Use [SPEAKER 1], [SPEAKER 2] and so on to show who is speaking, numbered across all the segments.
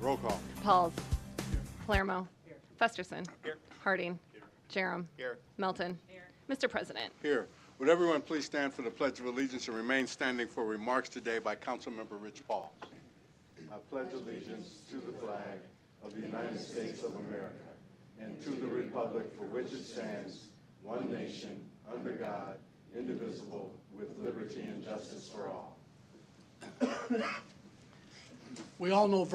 [SPEAKER 1] Roll call.
[SPEAKER 2] Pauls. Palermo. Festerson.
[SPEAKER 1] Here.
[SPEAKER 2] Harding. Jerem.
[SPEAKER 1] Here.
[SPEAKER 2] Melton. Mr. President.
[SPEAKER 1] Here. Would everyone please stand for the Pledge of Allegiance and remain standing for remarks today by Councilmember Rich Pauls. I pledge allegiance to the flag of the United States of America and to the republic for which it stands, one nation, under God, indivisible, with liberty and justice for all.
[SPEAKER 3] We all know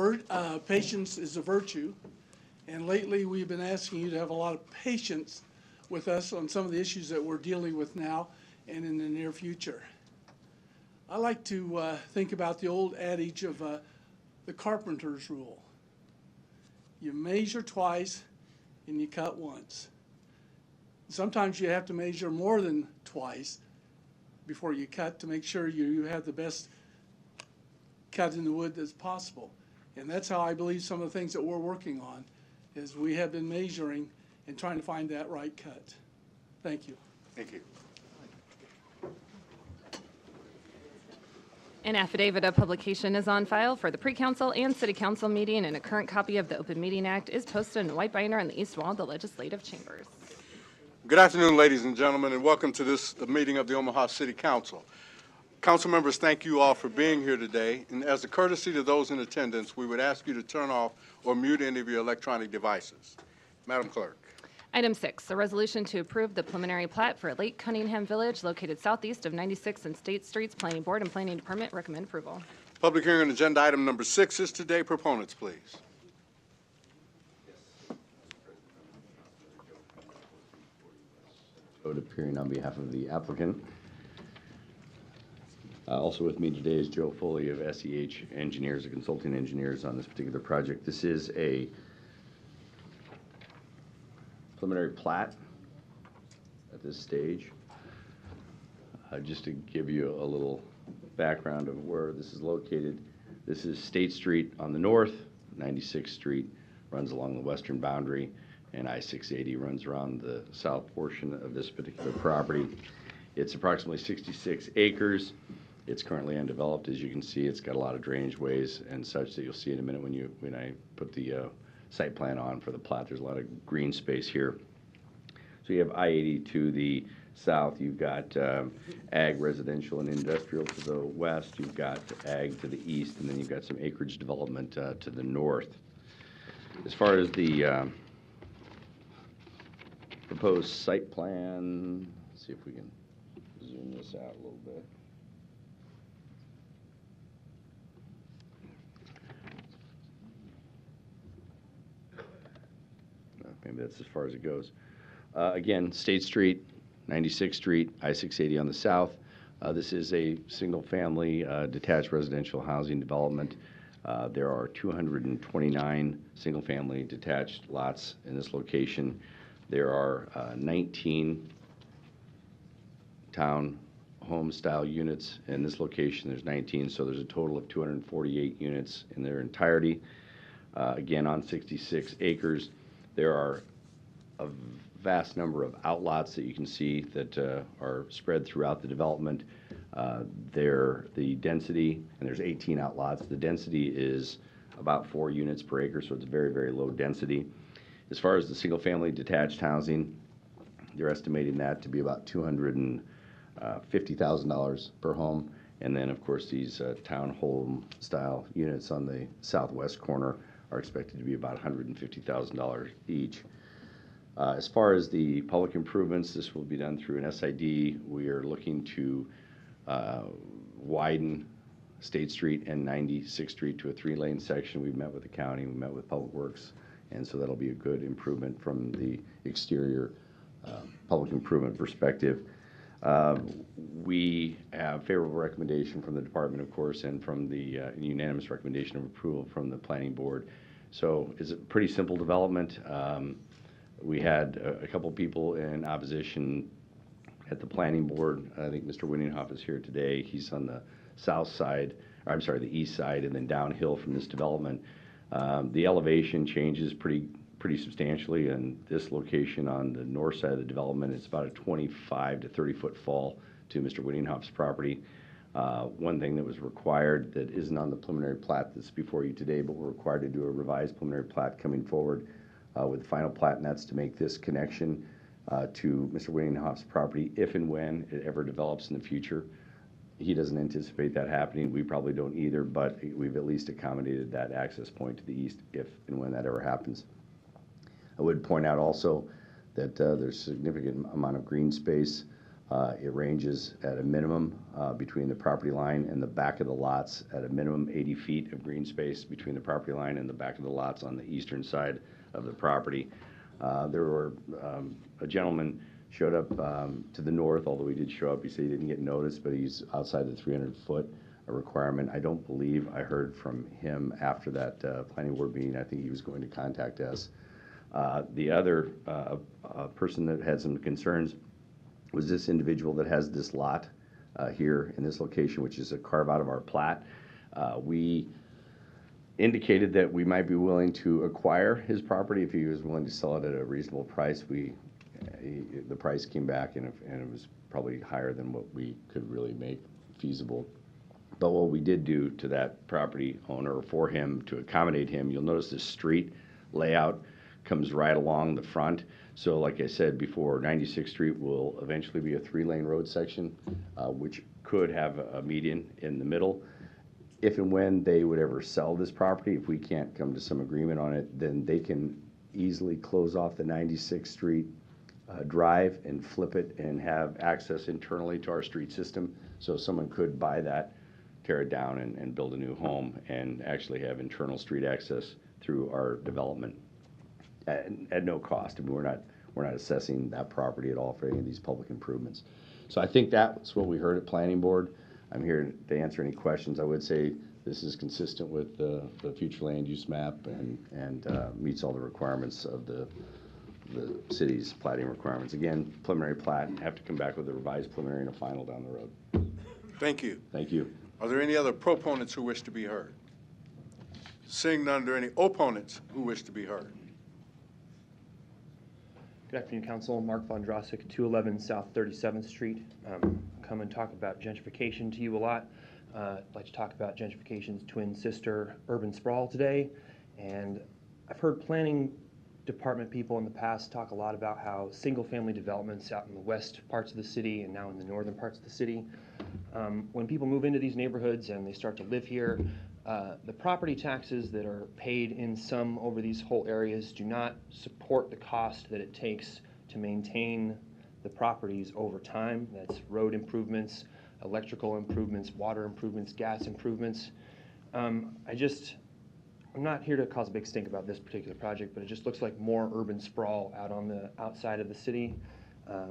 [SPEAKER 3] patience is a virtue, and lately we've been asking you to have a lot of patience with us on some of the issues that we're dealing with now and in the near future. I like to think about the old adage of the carpenter's rule. You measure twice and you cut once. Sometimes you have to measure more than twice before you cut to make sure you have the best cut in the wood as possible. And that's how I believe some of the things that we're working on is we have been measuring and trying to find that right cut. Thank you.
[SPEAKER 1] Thank you.
[SPEAKER 2] An affidavit of publication is on file for the pre-council and city council meeting, and a current copy of the Open Meeting Act is posted in a white binder on the east wall of the legislative chambers.
[SPEAKER 1] Good afternoon, ladies and gentlemen, and welcome to this meeting of the Omaha City Council. Council members, thank you all for being here today. And as a courtesy to those in attendance, we would ask you to turn off or mute any of your electronic devices. Madam Clerk.
[SPEAKER 2] Item 6, a resolution to approve the preliminary plat for Lake Cunningham Village located southeast of 96th and State Streets. Planning Board and Planning Department recommend approval.
[SPEAKER 1] Public hearing on agenda item number 6 is today. Proponents, please.
[SPEAKER 4] Appearing on behalf of the applicant. Also with me today is Joe Foley of SEH Engineers, consulting engineers on this particular project. This is a preliminary plat at this stage. Just to give you a little background of where this is located, this is State Street on the north, 96th Street runs along the western boundary, and I-680 runs around the south portion of this particular property. It's approximately 66 acres. It's currently undeveloped. As you can see, it's got a lot of drainage ways and such that you'll see in a minute when I put the site plan on for the plat. There's a lot of green space here. So you have I-80 to the south. You've got ag, residential, and industrial to the west. You've got ag to the east, and then you've got some acreage development to the north. As far as the proposed site plan, let's see if we can zoom this out a little bit. Maybe that's as far as it goes. Again, State Street, 96th Street, I-680 on the south. This is a single-family detached residential housing development. There are 229 single-family detached lots in this location. There are 19 town home-style units in this location. There's 19, so there's a total of 248 units in their entirety. Again, on 66 acres. There are a vast number of outlots that you can see that are spread throughout the development. The density, and there's 18 outlots, the density is about 4 units per acre, so it's very, very low density. As far as the single-family detached housing, they're estimating that to be about $250,000 per home. And then, of course, these townhome-style units on the southwest corner are expected to be about $150,000 each. As far as the public improvements, this will be done through an SID. We are looking to widen State Street and 96th Street to a 3-lane section. We've met with the county, we met with Public Works, and so that'll be a good improvement from the exterior public improvement perspective. We have favorable recommendation from the department, of course, and from the unanimous recommendation of approval from the planning board. So it's a pretty simple development. We had a couple people in opposition at the planning board. I think Mr. Winninghoff is here today. He's on the south side, or I'm sorry, the east side, and then downhill from this development. The elevation changes pretty substantially, and this location on the north side of the development, it's about a 25 to 30 foot fall to Mr. Winninghoff's property. One thing that was required that isn't on the preliminary plat that's before you today, but we're required to do a revised preliminary plat coming forward with the final plat, and that's to make this connection to Mr. Winninghoff's property if and when it ever develops in the future. He doesn't anticipate that happening. We probably don't either, but we've at least accommodated that access point to the east if and when that ever happens. I would point out also that there's a significant amount of green space. It ranges at a minimum between the property line and the back of the lots at a minimum 80 feet of green space between the property line and the back of the lots on the eastern side of the property. There were a gentleman showed up to the north, although he did show up. He said he didn't get noticed, but he's outside the 300-foot requirement. I don't believe I heard from him after that planning board meeting. I think he was going to contact us. The other person that had some concerns was this individual that has this lot here in this location, which is a carve out of our plat. We indicated that we might be willing to acquire his property if he was willing to sell it at a reasonable price. The price came back and it was probably higher than what we could really make feasible. But what we did do to that property owner for him to accommodate him, you'll notice this street layout comes right along the front. So like I said before, 96th Street will eventually be a 3-lane road section, which could have a median in the middle. If and when they would ever sell this property, if we can't come to some agreement on it, then they can easily close off the 96th Street drive and flip it and have access internally to our street system. So someone could buy that, tear it down and build a new home and actually have internal street access through our development at no cost. I mean, we're not assessing that property at all for any of these public improvements. So I think that's what we heard at Planning Board. I'm here to answer any questions. I would say this is consistent with the future land use map and meets all the requirements of the city's plating requirements. Again, preliminary plat, have to come back with a revised preliminary and a final down the road.
[SPEAKER 1] Thank you.
[SPEAKER 4] Thank you.
[SPEAKER 1] Are there any other proponents who wish to be heard? Seeing none, are there any opponents who wish to be heard?
[SPEAKER 5] Good afternoon, Council. Mark Von Drossik, 211 South 37th Street. Come and talk about gentrification to you a lot. I'd like to talk about gentrification's twin sister, urban sprawl, today. And I've heard planning department people in the past talk a lot about how single-family developments out in the west parts of the city and now in the northern parts of the city, when people move into these neighborhoods and they start to live here, the property taxes that are paid in sum over these whole areas do not support the cost that it takes to maintain the properties over time. That's road improvements, electrical improvements, water improvements, gas improvements. I'm not here to cause a big stink about this particular project, but it just looks like more urban sprawl out on the outside of the city.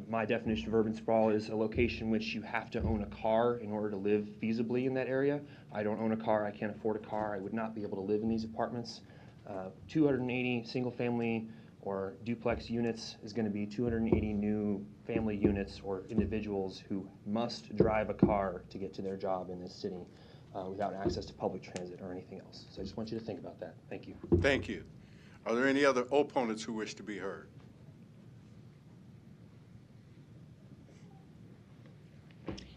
[SPEAKER 5] My definition of urban sprawl is a location which you have to own a car in order to live feasibly in that area. I don't own a car, I can't afford a car, I would not be able to live in these apartments. 280 single-family or duplex units is going to be 280 new family units or individuals who must drive a car to get to their job in this city without access to public transit or anything else. So I just want you to think about that. Thank you.
[SPEAKER 1] Thank you. Are there any other opponents who wish to be heard?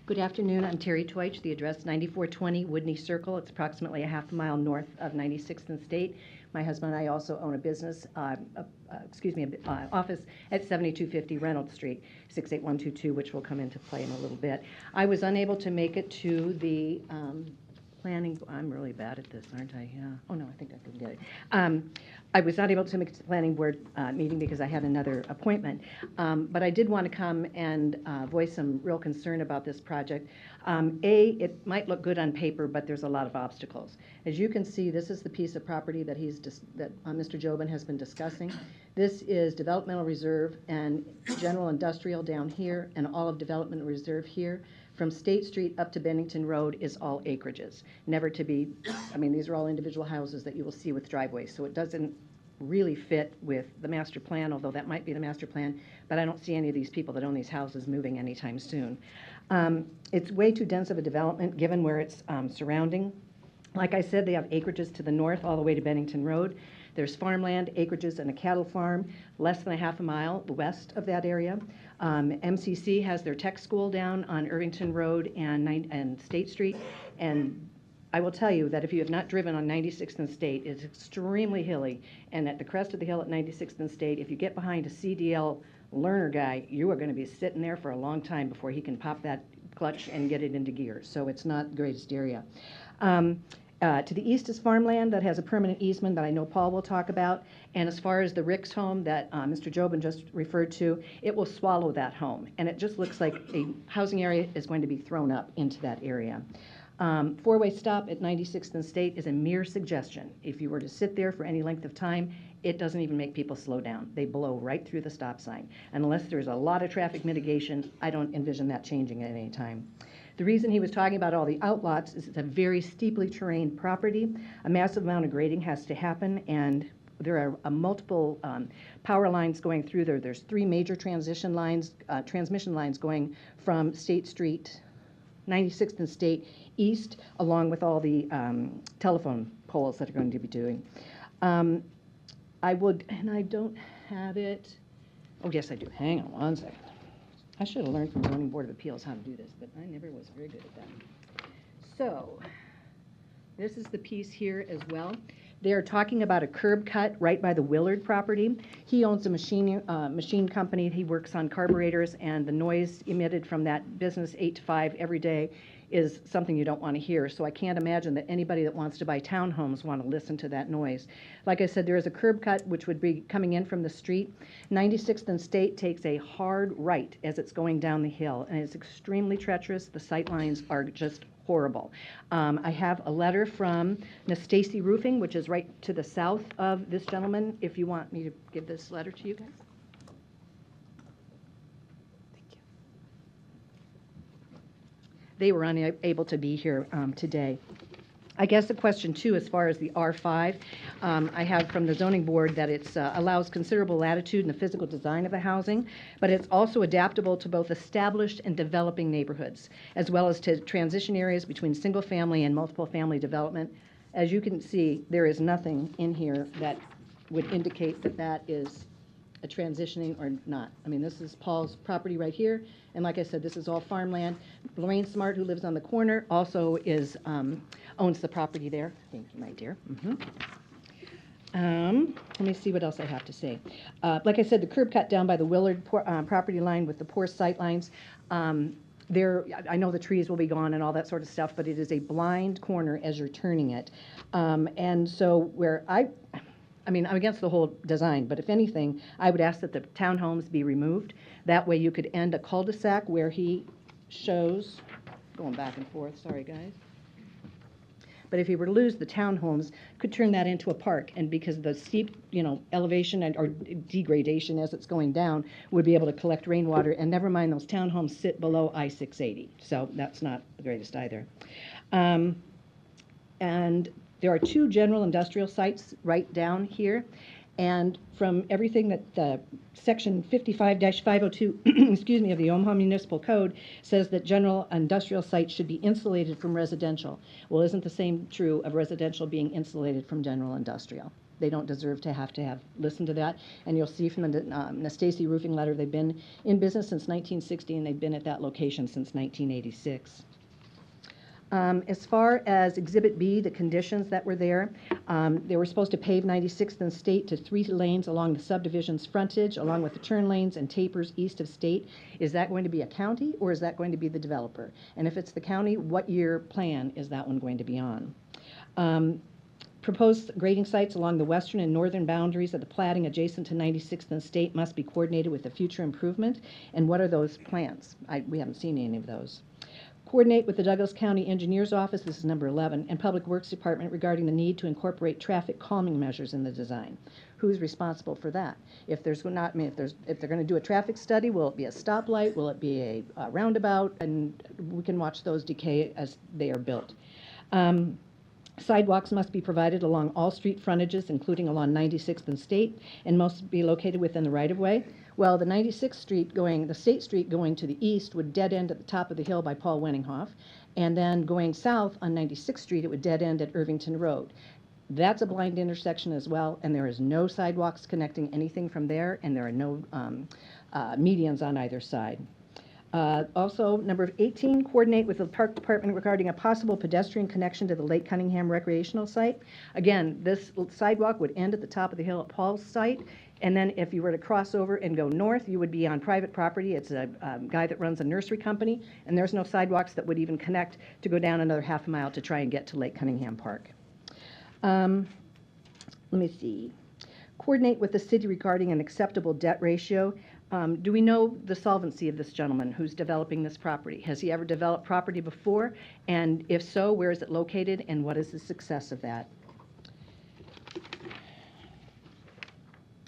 [SPEAKER 6] Good afternoon. I'm Terry Teutsch. The address 9420 Woodney Circle. It's approximately a half a mile north of 96th and State. My husband and I also own a business, office at 7250 Reynolds Street, 68122, which will come into play in a little bit. I was unable to make it to the planning. I'm really bad at this, aren't I? Yeah. Oh no, I think I can get it. I was not able to make it to the planning board meeting because I had another appointment. But I did want to come and voice some real concern about this project. It might look good on paper, but there's a lot of obstacles. As you can see, this is the piece of property that Mr. Jobin has been discussing. This is developmental reserve and general industrial down here, and all of development reserve here. From State Street up to Bennington Road is all acreages, never to be, these are all individual houses that you will see with driveways, so it doesn't really fit with the master plan, although that might be the master plan, but I don't see any of these people that own these houses moving anytime soon. It's way too dense of a development given where it's surrounding. Like I said, they have acreages to the north all the way to Bennington Road. There's farmland, acreages, and a cattle farm less than a half a mile west of that area. MCC has their tech school down on Irvington Road and State Street, and I will tell you that if you have not driven on 96th and State, it's extremely hilly, and at the crest of the hill at 96th and State, if you get behind a CDL learner guy, you are going to be sitting there for a long time before he can pop that clutch and get it into gear, so it's not the greatest area. To the east is farmland that has a permanent easement that I know Paul will talk about, and as far as the Ricks home that Mr. Jobin just referred to, it will swallow that home, and it just looks like a housing area is going to be thrown up into that area. Four-way stop at 96th and State is a mere suggestion. If you were to sit there for any length of time, it doesn't even make people slow down. They blow right through the stop sign. And unless there's a lot of traffic mitigation, I don't envision that changing at any time. The reason he was talking about all the outlots is it's a very steeply terrained property. A massive amount of grading has to happen, and there are multiple power lines going through there. There's 3 major transmission lines going from State Street, 96th and State east, along with all the telephone poles that are going to be doing. I would, and I don't have it. Oh, yes, I do. Hang on one second. I should have learned from Zoning Board of Appeals how to do this, but I never was very good at that. So, this is the piece here as well. They're talking about a curb cut right by the Willard property. He owns a machine company. He works on carburetors, and the noise emitted from that business 8 to 5 every day is something you don't want to hear. So I can't imagine that anybody that wants to buy townhomes want to listen to that noise. Like I said, there is a curb cut which would be coming in from the street. 96th and State takes a hard right as it's going down the hill, and it's extremely treacherous. The sight lines are just horrible. I have a letter from Nastasi Roofing, which is right to the south of this gentleman, if you want me to give this letter to you guys. They were unable to be here today. I guess the question too, as far as the R5, I have from the zoning board that it allows considerable latitude in the physical design of the housing, but it's also adaptable to both established and developing neighborhoods, as well as to transition areas between single family and multiple family development. As you can see, there is nothing in here that would indicate that that is a transitioning or not. I mean, this is Paul's property right here, and like I said, this is all farmland. Lorraine Smart, who lives on the corner, also is owns the property there. Thank you, my dear. Let me see what else I have to say. Like I said, the curb cut down by the Willard property line with the poor sight lines. There, I know the trees will be gone and all that sort of stuff, but it is a blind corner as you're turning it. And so where I mean, I'm against the whole design, but if anything, I would ask that the townhomes be removed. That way you could end a cul-de-sac where he shows, going back and forth, sorry guys. But if you were to lose the townhomes, could turn that into a park, and because the steep, elevation or degradation as it's going down, would be able to collect rainwater, and never mind, those townhomes sit below I-680, so that's not the greatest either. And there are 2 general industrial sites right down here, and from everything that section 55-502, excuse me, of the Omaha Municipal Code says that general industrial sites should be insulated from residential. Well, isn't the same true of residential being insulated from general industrial? They don't deserve to have listened to that, and you'll see from the Nastasi Roofing letter, they've been in business since 1960, and they've been at that location since 1986. As far as Exhibit B, the conditions that were there, they were supposed to pave 96th and State to 3 lanes along the subdivision's frontage, along with the turn lanes and tapers east of State. Is that going to be a county, or is that going to be the developer? And if it's the county, what year plan is that one going to be on? Proposed grading sites along the western and northern boundaries of the platting adjacent to 96th and State must be coordinated with a future improvement. And what are those plans? We haven't seen any of those. Coordinate with the Douglas County Engineers Office, this is number 11, and Public Works Department regarding the need to incorporate traffic calming measures in the design. Who's responsible for that? If there's not, I mean, if they're going to do a traffic study, will it be a stoplight? Will it be a roundabout? And we can watch those decay as they are built. Sidewalks must be provided along all street frontages, including along 96th and State, and must be located within the right-of-way. Well, the 96th Street the State Street going to the east would dead end at the top of the hill by Paul Wenninghoff, and then going south on 96th Street, it would dead end at Irvington Road. That's a blind intersection as well, and there is no sidewalks connecting anything from there, and there are no medians on either side. Also, number 18, coordinate with the Park Department regarding a possible pedestrian connection to the Lake Cunningham recreational site. Again, this sidewalk would end at the top of the hill at Paul's site, and then if you were to cross over and go north, you would be on private property. It's a guy that runs a nursery company, and there's no sidewalks that would even connect to go down another half a mile to try and get to Lake Cunningham Park. Let me see. Coordinate with the city regarding an acceptable debt ratio. Do we know the solvency of this gentleman who's developing this property? Has he ever developed property before? And if so, where is it located and what is the success of that?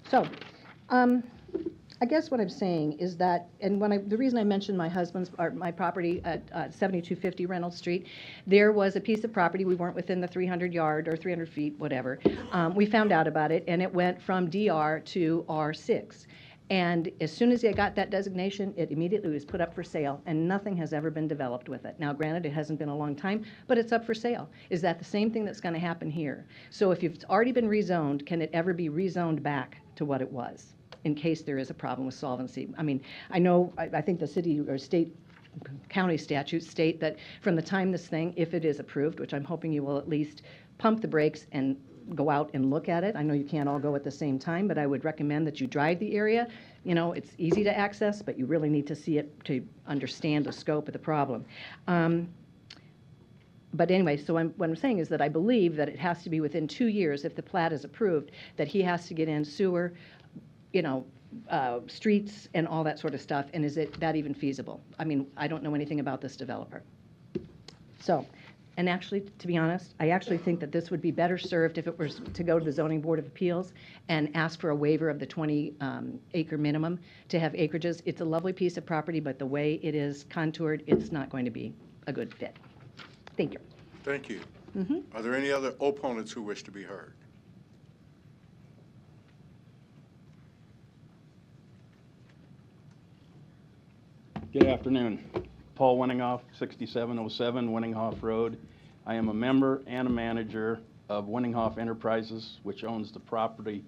[SPEAKER 6] So, I guess what I'm saying is that, and the reason I mentioned my property at 7250 Reynolds Street, there was a piece of property, we weren't within the 300 yard or 300 feet, whatever. We found out about it, and it went from DR to R6. And as soon as I got that designation, it immediately was put up for sale, and nothing has ever been developed with it. Now, granted, it hasn't been a long time, but it's up for sale. Is that the same thing that's going to happen here? So if it's already been rezoned, can it ever be rezoned back to what it was, in case there is a problem with solvency? I mean, I think the city or state, county statutes state that from the time this thing, if it is approved, which I'm hoping you will at least pump the brakes and go out and look at it. I know you can't all go at the same time, but I would recommend that you drive the area. You know, it's easy to access, but you really need to see it to understand the scope of the problem. But anyway, so what I'm saying is that I believe that it has to be within 2 years, if the plat is approved, that he has to get in sewer, streets and all that sort of stuff. And is it that even feasible? I mean, I don't know anything about this developer. So, and actually, to be honest, I actually think that this would be better served if it was to go to the Zoning Board of Appeals and ask for a waiver of the 20 acre minimum to have acreages. It's a lovely piece of property, but the way it is contoured, it's not going to be a good fit. Thank you.
[SPEAKER 1] Thank you. Are there any other opponents who wish to be heard?
[SPEAKER 7] Good afternoon. Paul Winninghoff, 6707 Winninghoff Road. I am a member and a manager of Winninghoff Enterprises, which owns the property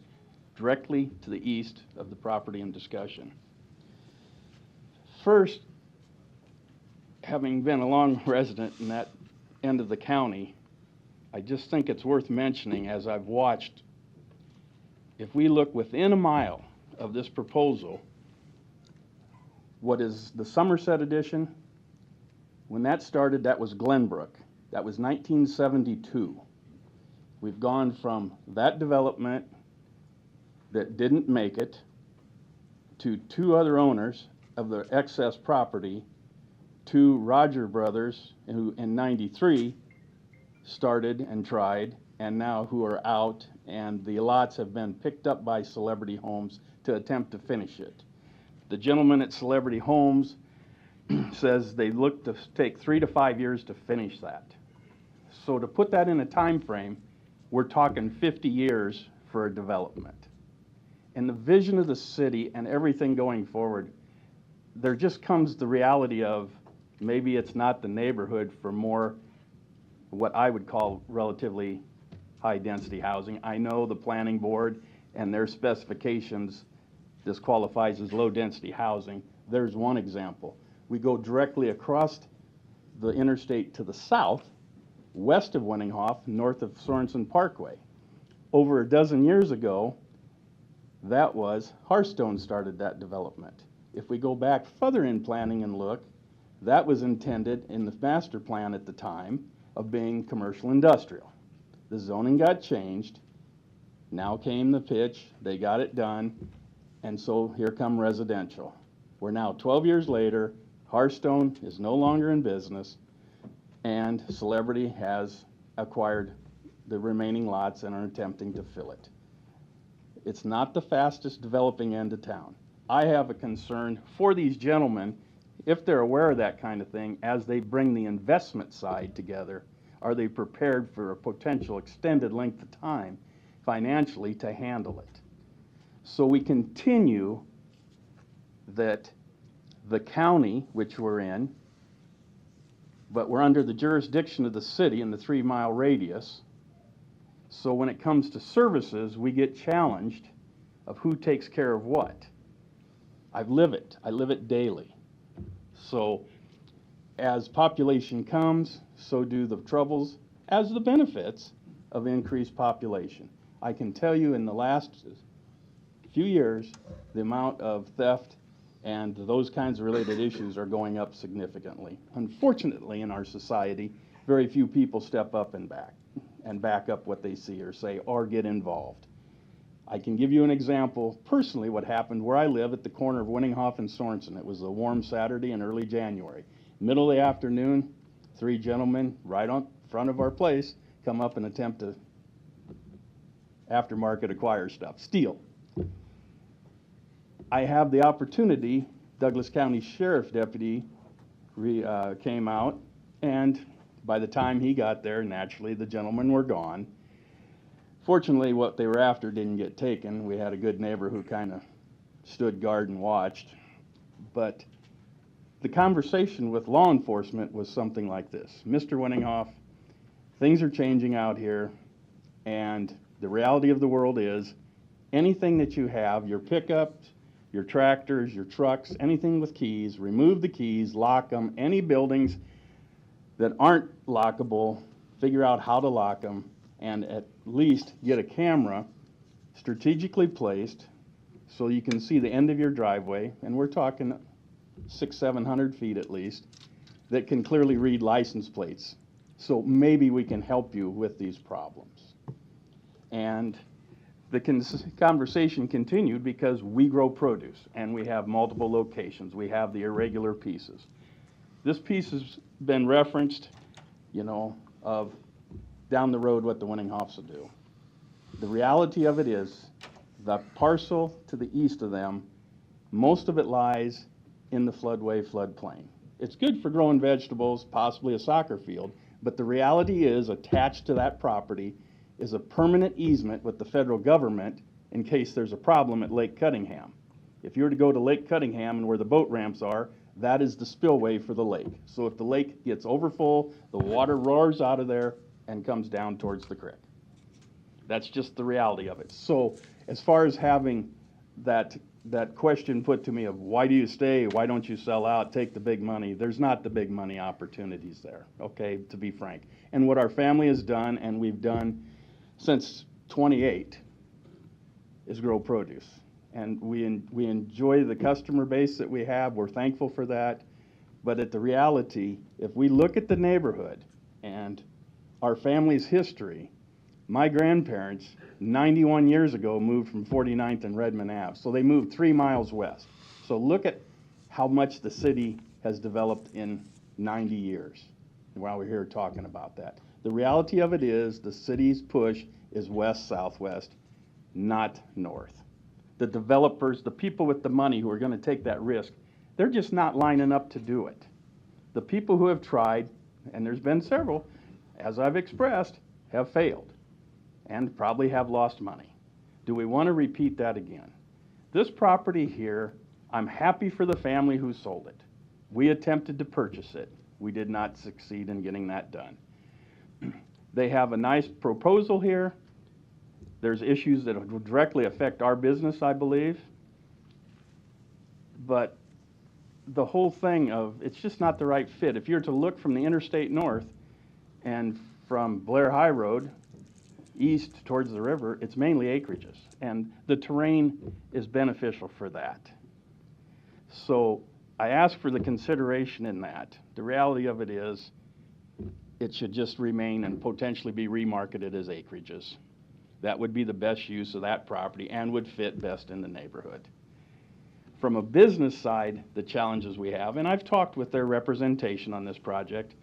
[SPEAKER 7] directly to the east of the property in discussion. First, having been a long resident in that end of the county, I just think it's worth mentioning, as I've watched, if we look within a mile of this proposal, what is the Somerset edition? When that started, that was Glenbrook. That was 1972. We've gone from that development that didn't make it to 2 other owners of the excess property, to Roger Brothers, who in 93 started and tried, and now who are out, and the lots have been picked up by Celebrity Homes to attempt to finish it. The gentleman at Celebrity Homes says they look to take 3 to 5 years to finish that. So to put that in a time frame, we're talking 50 years for a development. And the vision of the city and everything going forward, there just comes the reality of maybe it's not the neighborhood for more what I would call relatively high density housing. I know the planning board and their specifications, this qualifies as low density housing. There's one example. We go directly across the interstate to the south, west of Winninghoff, north of Sorensen Parkway. Over a dozen years ago, that was Hearthstone started that development. If we go back further in planning and look, that was intended in the master plan at the time of being commercial industrial. The zoning got changed. Now came the pitch, they got it done, and so here come residential. We're now 12 years later, Hearthstone is no longer in business, and Celebrity has acquired the remaining lots and are attempting to fill it. It's not the fastest developing end of town. I have a concern for these gentlemen, if they're aware of that kind of thing, as they bring the investment side together, are they prepared for a potential extended length of time financially to handle it? So we continue that the county, which we're in, but we're under the jurisdiction of the city in the 3 mile radius, So when it comes to services, we get challenged of who takes care of what. I live it daily. So as population comes, so do the troubles, as the benefits of increased population. I can tell you in the last few years, the amount of theft and those kinds of related issues are going up significantly. Unfortunately, in our society, very few people step up and back up what they see or say or get involved. I can give you an example personally what happened where I live at the corner of Winninghoff and Sorensen. It was a warm Saturday in early January. Middle of the afternoon, 3 gentlemen right on front of our place come up and attempt to aftermarket acquire stuff, steal. I have the opportunity, Douglas County Sheriff Deputy came out, and by the time he got there, naturally the gentlemen were gone. Fortunately, what they were after didn't get taken. We had a good neighbor who kind of stood guard and watched. But the conversation with law enforcement was something like this. Mr. Winninghoff, things are changing out here, and the reality of the world is anything that you have, your pickups, your tractors, your trucks, anything with keys, remove the keys, lock them. Any buildings that aren't lockable, figure out how to lock them, and at least get a camera strategically placed so you can see the end of your driveway, and we're talking 600-700 feet at least, that can clearly read license plates. So maybe we can help you with these problems. And the conversation continued because we grow produce and we have multiple locations. We have the irregular pieces. This piece has been referenced, you know, of down the road what the Winninghoffs will do. The reality of it is the parcel to the east of them, most of it lies in the floodplain. It's good for growing vegetables, possibly a soccer field, but the reality is attached to that property is a permanent easement with the federal government in case there's a problem at Lake Cunningham. If you were to go to Lake Cunningham and where the boat ramps are, that is the spillway for the lake. So if the lake gets overfull, the water roars out of there and comes down towards the creek. That's just the reality of it. So as far as having that question put to me of why do you stay, why don't you sell out, take the big money, there's not the big money opportunities there, okay, to be frank. And what our family has done, and we've done since 28, is grow produce. And we enjoy the customer base that we have. We're thankful for that. But at the reality, if we look at the neighborhood and our family's history, my grandparents, 91 years ago, moved from 49th and Redmond Ave. So they moved 3 miles west. So look at how much the city has developed in 90 years while we're here talking about that. The reality of it is the city's push is west-southwest, not north. The developers, the people with the money who are going to take that risk, they're just not lining up to do it. The people who have tried, and there's been several, as I've expressed, have failed and probably have lost money. Do we want to repeat that again? This property here, I'm happy for the family who sold it. We attempted to purchase it. We did not succeed in getting that done. They have a nice proposal here. There's issues that would directly affect our business, I believe. But the whole thing of, it's just not the right fit. If you're to look from the interstate north and from Blair High Road east towards the river, it's mainly acreages. And the terrain is beneficial for that. So I ask for the consideration in that. The reality of it is, it should just remain and potentially be remarketed as acreages. That would be the best use of that property and would fit best in the neighborhood. From a business side, the challenges we have, and I've talked with their representation on this project,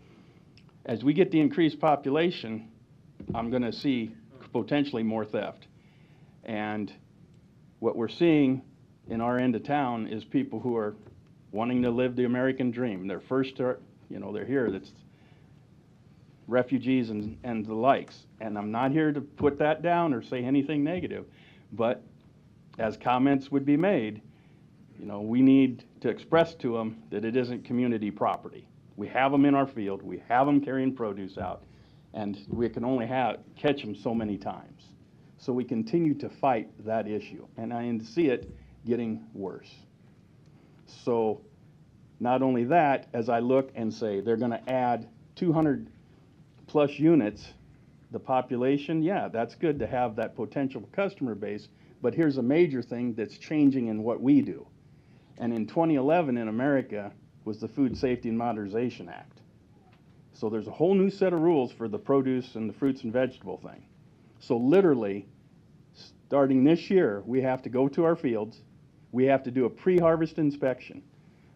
[SPEAKER 7] as we get the increased population, I'm going to see potentially more theft. And what we're seeing in our end of town is people who are wanting to live the American dream. They're first to, you know, they're here. That's refugees and the likes. And I'm not here to put that down or say anything negative, but as comments would be made, you know, we need to express to them that it isn't community property. We have them in our field, we have them carrying produce out, and we can only catch them so many times. So we continue to fight that issue, and I see it getting worse. So not only that, as I look and say they're going to add 200 plus units, the population, yeah, that's good to have that potential customer base, but here's a major thing that's changing in what we do. And in 2011 in America was the Food Safety and Modernization Act. So there's a whole new set of rules for the produce and the fruits and vegetable thing. So literally, starting this year, we have to go to our fields, we have to do a pre-harvest inspection.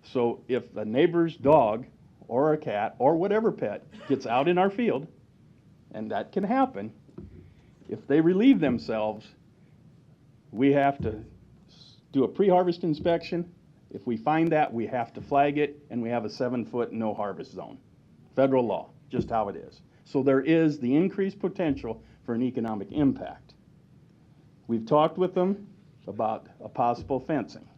[SPEAKER 7] So if a neighbor's dog or a cat or whatever pet gets out in our field, and that can happen, if they relieve themselves, we have to do a pre-harvest inspection. If we find that, we have to flag it, and we have a 7-foot no harvest zone. Federal law, just how it is. So there is the increased potential for an economic impact. We've talked with them about a possible fencing,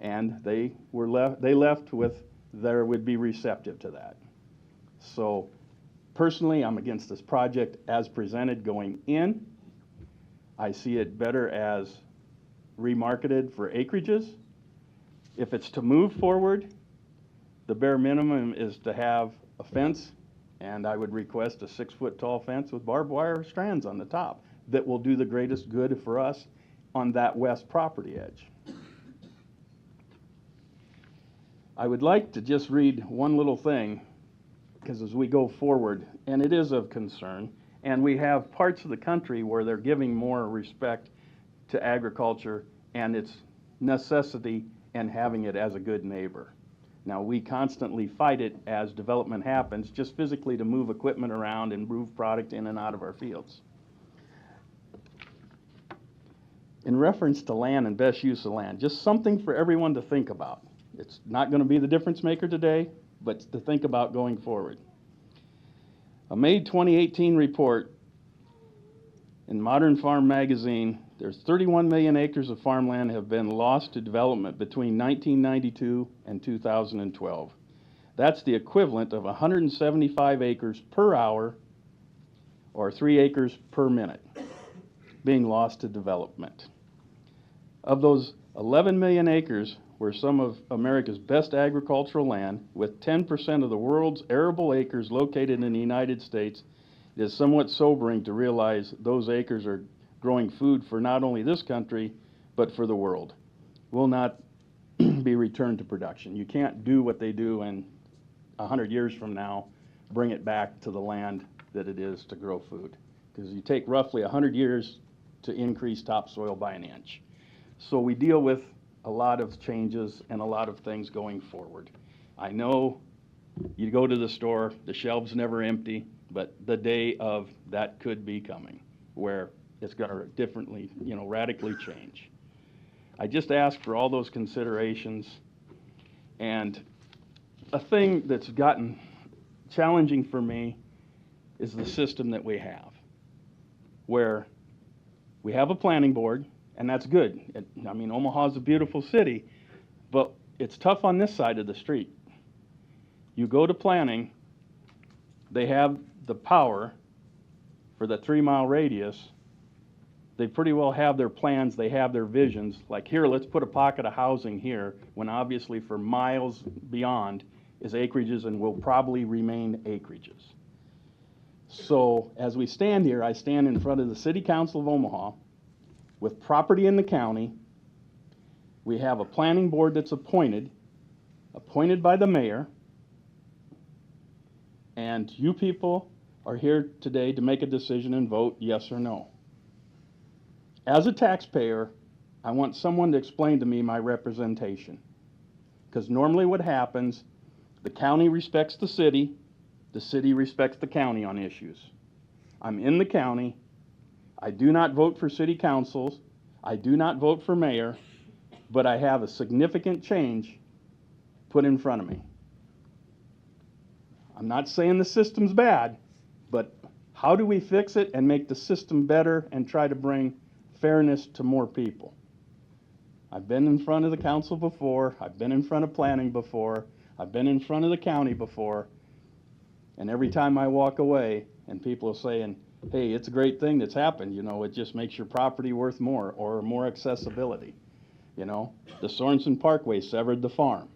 [SPEAKER 7] and they left with there would be receptive to that. So personally, I'm against this project as presented going in. I see it better as remarketed for acreages. If it's to move forward, the bare minimum is to have a fence, and I would request a 6-foot tall fence with barbed wire strands on the top that will do the greatest good for us on that west property edge. I would like to just read one little thing, because as we go forward, and it is of concern, and we have parts of the country where they're giving more respect to agriculture and its necessity and having it as a good neighbor. Now, we constantly fight it as development happens, just physically to move equipment around and move product in and out of our fields. In reference to land and best use of land, just something for everyone to think about. It's not going to be the difference maker today, but to think about going forward. A May 2018 report in Modern Farm magazine, there's 31 million acres of farmland have been lost to development between 1992 and 2012. That's the equivalent of 175 acres per hour or 3 acres per minute being lost to development. Of those 11 million acres were some of America's best agricultural land, with 10% of the world's arable acres located in the United States. It is somewhat sobering to realize those acres are growing food for not only this country, but for the world. Will not be returned to production. You can't do what they do in 100 years from now, bring it back to the land that it is to grow food. Because you take roughly 100 years to increase topsoil by 1 inch. So we deal with a lot of changes and a lot of things going forward. I know you go to the store, the shelves never empty, but the day of that could be coming, where it's going to differently, radically change. I just ask for all those considerations. And a thing that's gotten challenging for me is the system that we have, where we have a planning board, and that's good. Omaha's a beautiful city, but it's tough on this side of the street. You go to planning, they have the power for the 3-mile radius. They pretty well have their plans, they have their visions. Like here, let's put a pocket of housing here, when obviously for miles beyond is acreages and will probably remain acreages. So as we stand here, I stand in front of the City Council of Omaha with property in the county. We have a planning board that's appointed by the mayor, and you people are here today to make a decision and vote yes or no. As a taxpayer, I want someone to explain to me my representation. Because normally what happens, the county respects the city respects the county on issues. I'm in the county. I do not vote for city councils. I do not vote for mayor, but I have a significant change put in front of me. I'm not saying the system's bad, but how do we fix it and make the system better and try to bring fairness to more people? I've been in front of the council before. I've been in front of planning before. I've been in front of the county before. And every time I walk away, and people are saying, hey, it's a great thing that's happened, you know, it just makes your property worth more, or more accessibility. You know, the Sorensen Parkway severed the farm.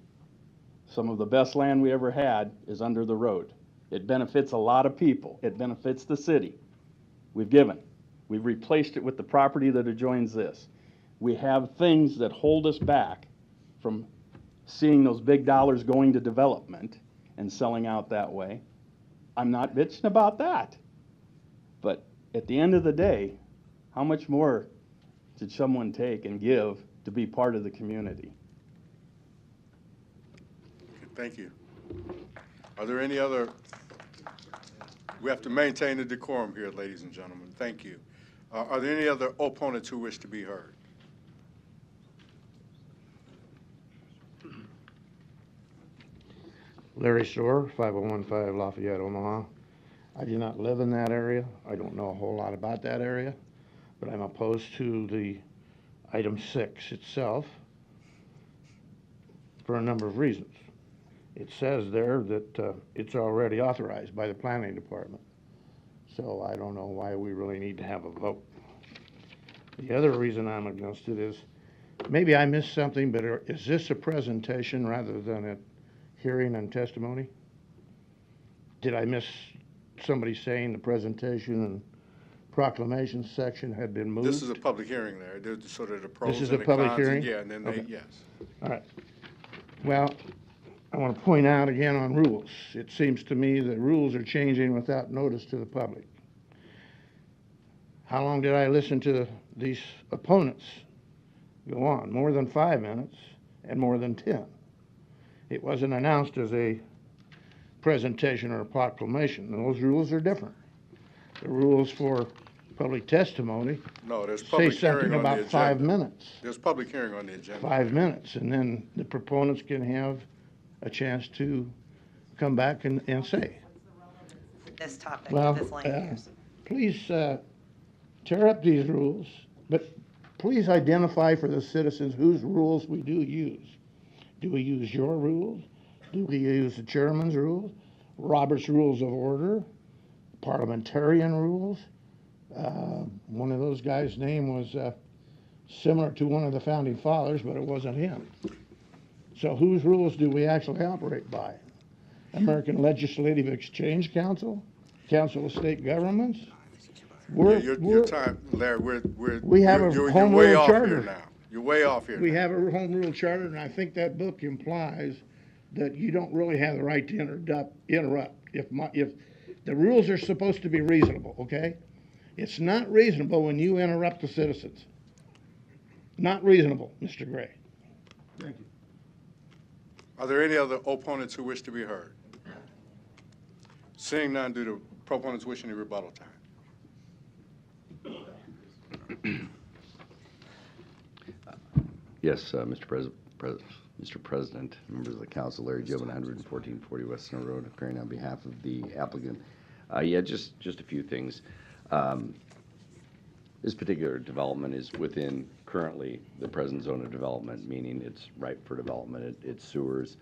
[SPEAKER 7] Some of the best land we ever had is under the road. It benefits a lot of people. It benefits the city. We've given. We've replaced it with the property that adjoins this. We have things that hold us back from seeing those big dollars going to development and selling out that way. I'm not bitching about that. But at the end of the day, how much more did someone take and give to be part of the community?
[SPEAKER 1] Thank you. Are there any other? We have to maintain the decorum here, ladies and gentlemen. Thank you. Are there any other opponents who wish to be heard?
[SPEAKER 8] Larry Shore, 5015 Lafayette, Omaha. I do not live in that area. I don't know a whole lot about that area, but I'm opposed to the item 6 itself for a number of reasons. It says there that it's already authorized by the planning department, so I don't know why we really need to have a vote. The other reason I'm against it is, maybe I missed something, but is this a presentation rather than a hearing and testimony? Did I miss somebody saying the presentation and proclamation section had been moved?
[SPEAKER 1] This is a public hearing there. There's sort of the pros
[SPEAKER 8] This is
[SPEAKER 1] and
[SPEAKER 8] a
[SPEAKER 1] the
[SPEAKER 8] public
[SPEAKER 1] cons,
[SPEAKER 8] hearing?
[SPEAKER 1] Yeah, and then they,
[SPEAKER 8] Okay.
[SPEAKER 1] yes.
[SPEAKER 8] All right. Well, I want to point out again on rules. It seems to me that rules are changing without notice to the public. How long did I listen to these opponents go on? More than 5 minutes and more than 10. It wasn't announced as a presentation or a proclamation. And those rules are different. The rules for public testimony
[SPEAKER 1] No, there's
[SPEAKER 8] say
[SPEAKER 1] public hearing
[SPEAKER 8] something
[SPEAKER 1] on the
[SPEAKER 8] about
[SPEAKER 1] agenda.
[SPEAKER 8] 5 minutes.
[SPEAKER 1] There's public hearing on the agenda.
[SPEAKER 8] 5 minutes, and then the proponents can have a chance to come back and say.
[SPEAKER 9] This topic,
[SPEAKER 8] Well,
[SPEAKER 9] this land use.
[SPEAKER 8] please tear up these rules, but please identify for the citizens whose rules we do use. Do we use your rules? Do we use the chairman's rules? Robert's Rules of Order? Parliamentarian rules? One of those guys' name was similar to one of the founding fathers, but it wasn't him. So whose rules do we actually operate by? American Legislative Exchange Council? Council of State Governments?
[SPEAKER 1] Yeah, your time, Larry,
[SPEAKER 8] We have a
[SPEAKER 1] you're
[SPEAKER 8] home
[SPEAKER 1] way
[SPEAKER 8] rule
[SPEAKER 1] off
[SPEAKER 8] charter.
[SPEAKER 1] here now. You're way off here
[SPEAKER 8] We
[SPEAKER 1] now.
[SPEAKER 8] have a home rule charter, and I think that book implies that you don't really have the right to interrupt. If the rules are supposed to be reasonable, okay? It's not reasonable when you interrupt the citizens. Not reasonable, Mr. Gray. Thank you.
[SPEAKER 1] Are there any other opponents who wish to be heard? Seeing none, do the proponents wish any rebuttal time?
[SPEAKER 4] Yes, Mr. President, members of the council, Larry Jobin, 11440 West Center Road, appearing on behalf of the applicant. Yeah, just a few things. This particular development is within currently the present zone of development, meaning it's ripe for development. It's sewers,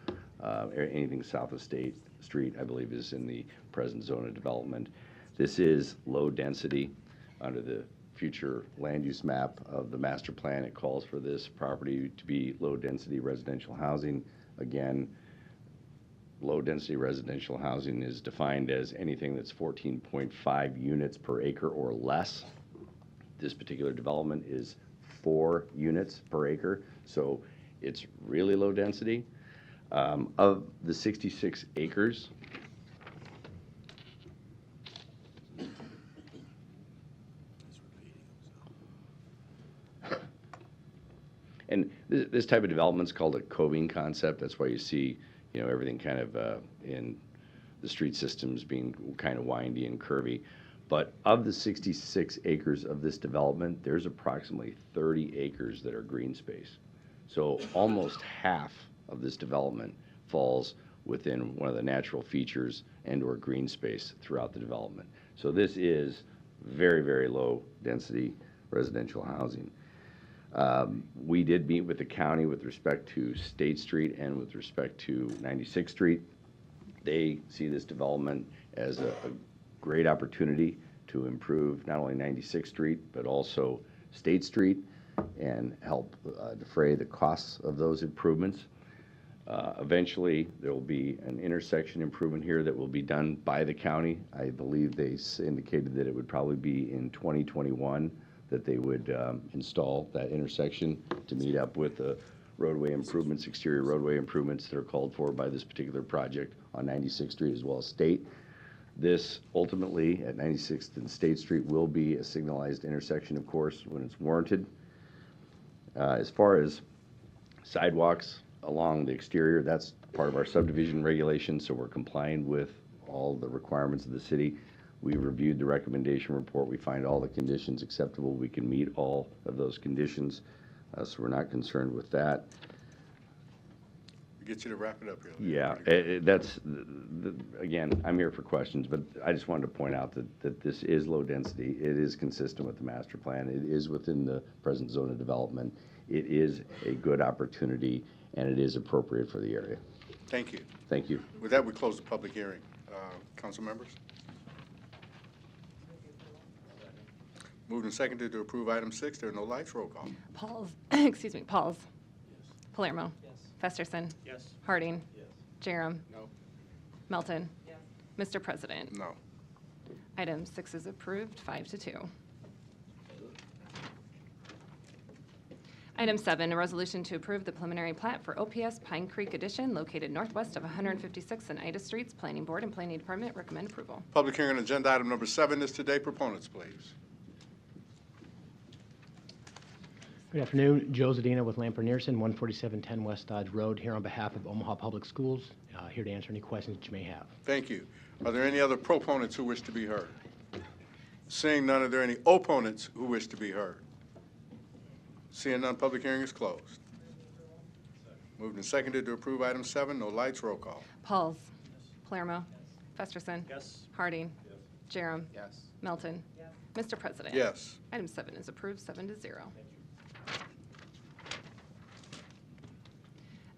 [SPEAKER 4] anything south of State Street, I believe, is in the present zone of development. This is low density under the future land use map of the master plan. It calls for this property to be low-density residential housing. Again, low-density residential housing is defined as anything that's 14.5 units per acre or less. This particular development is 4 units per acre, so it's really low density. Of the 66 acres, and this type of development is called a coving concept. That's why you see, you know, everything kind of in the street systems being kind of windy and curvy. But of the 66 acres of this development, there's approximately 30 acres that are green space. So almost half of this development falls within one of the natural features and/or green space throughout the development. So this is very, very low density residential housing. We did meet with the county with respect to State Street and with respect to 96th Street. They see this development as great opportunity to improve not only 96th Street, but also State Street and help defray the costs of those improvements. Eventually, there will be an intersection improvement here that will be done by the county. I believe they indicated that it would probably be in 2021 that they would install that intersection to meet up with the roadway improvements, exterior roadway improvements that are called for by this particular project on 96th Street as well as State. This ultimately at 96th and State Street will be a signalized intersection, of course, when it's warranted. As far as sidewalks along the exterior, that's part of our subdivision regulations, so we're complying with all the requirements of the city. We reviewed the recommendation report. We find all the conditions acceptable. We can meet all of those conditions, so we're not concerned with that.
[SPEAKER 1] Get you to wrap it up here.
[SPEAKER 4] Yeah, that's, again, I'm here for questions, but I just wanted to point out that this is low density. It is consistent with the master plan. It is within the present zone of development. It is a good opportunity, and it is appropriate for the area.
[SPEAKER 1] Thank you.
[SPEAKER 4] Thank you.
[SPEAKER 1] With that, we close the public hearing. Council members? Moved and seconded to approve item 6. There are no lights. Roll call.
[SPEAKER 2] Pauls, excuse me, Pauls. Palermo. Festerson.
[SPEAKER 7] Yes.
[SPEAKER 2] Harding. Jerem.
[SPEAKER 1] No.
[SPEAKER 2] Melton. Mr. President.
[SPEAKER 1] No.
[SPEAKER 2] Item 6 is approved, 5-2. Item 7, a resolution to approve the preliminary plat for OPS Pine Creek Addition located northwest of 156th and Ida Streets. Planning Board and Planning Department recommend approval.
[SPEAKER 1] Public hearing on agenda item number 7 is today. Proponents, please.
[SPEAKER 10] Good afternoon. Joe Zadina with Lamper Nearson, 14710 West Dodge Road, here on behalf of Omaha Public Schools. Here to answer any questions that you may have.
[SPEAKER 1] Thank you. Are there any other proponents who wish to be heard? Seeing none, are there any opponents who wish to be heard? Seeing none, public hearing is closed. Moved and seconded to approve item 7. No lights. Roll call.
[SPEAKER 2] Pauls. Palermo. Festerson.
[SPEAKER 7] Yes.
[SPEAKER 2] Harding. Jerem.
[SPEAKER 7] Yes.
[SPEAKER 2] Melton. Mr. President.
[SPEAKER 1] Yes.
[SPEAKER 2] Item 7 is approved, 7-0.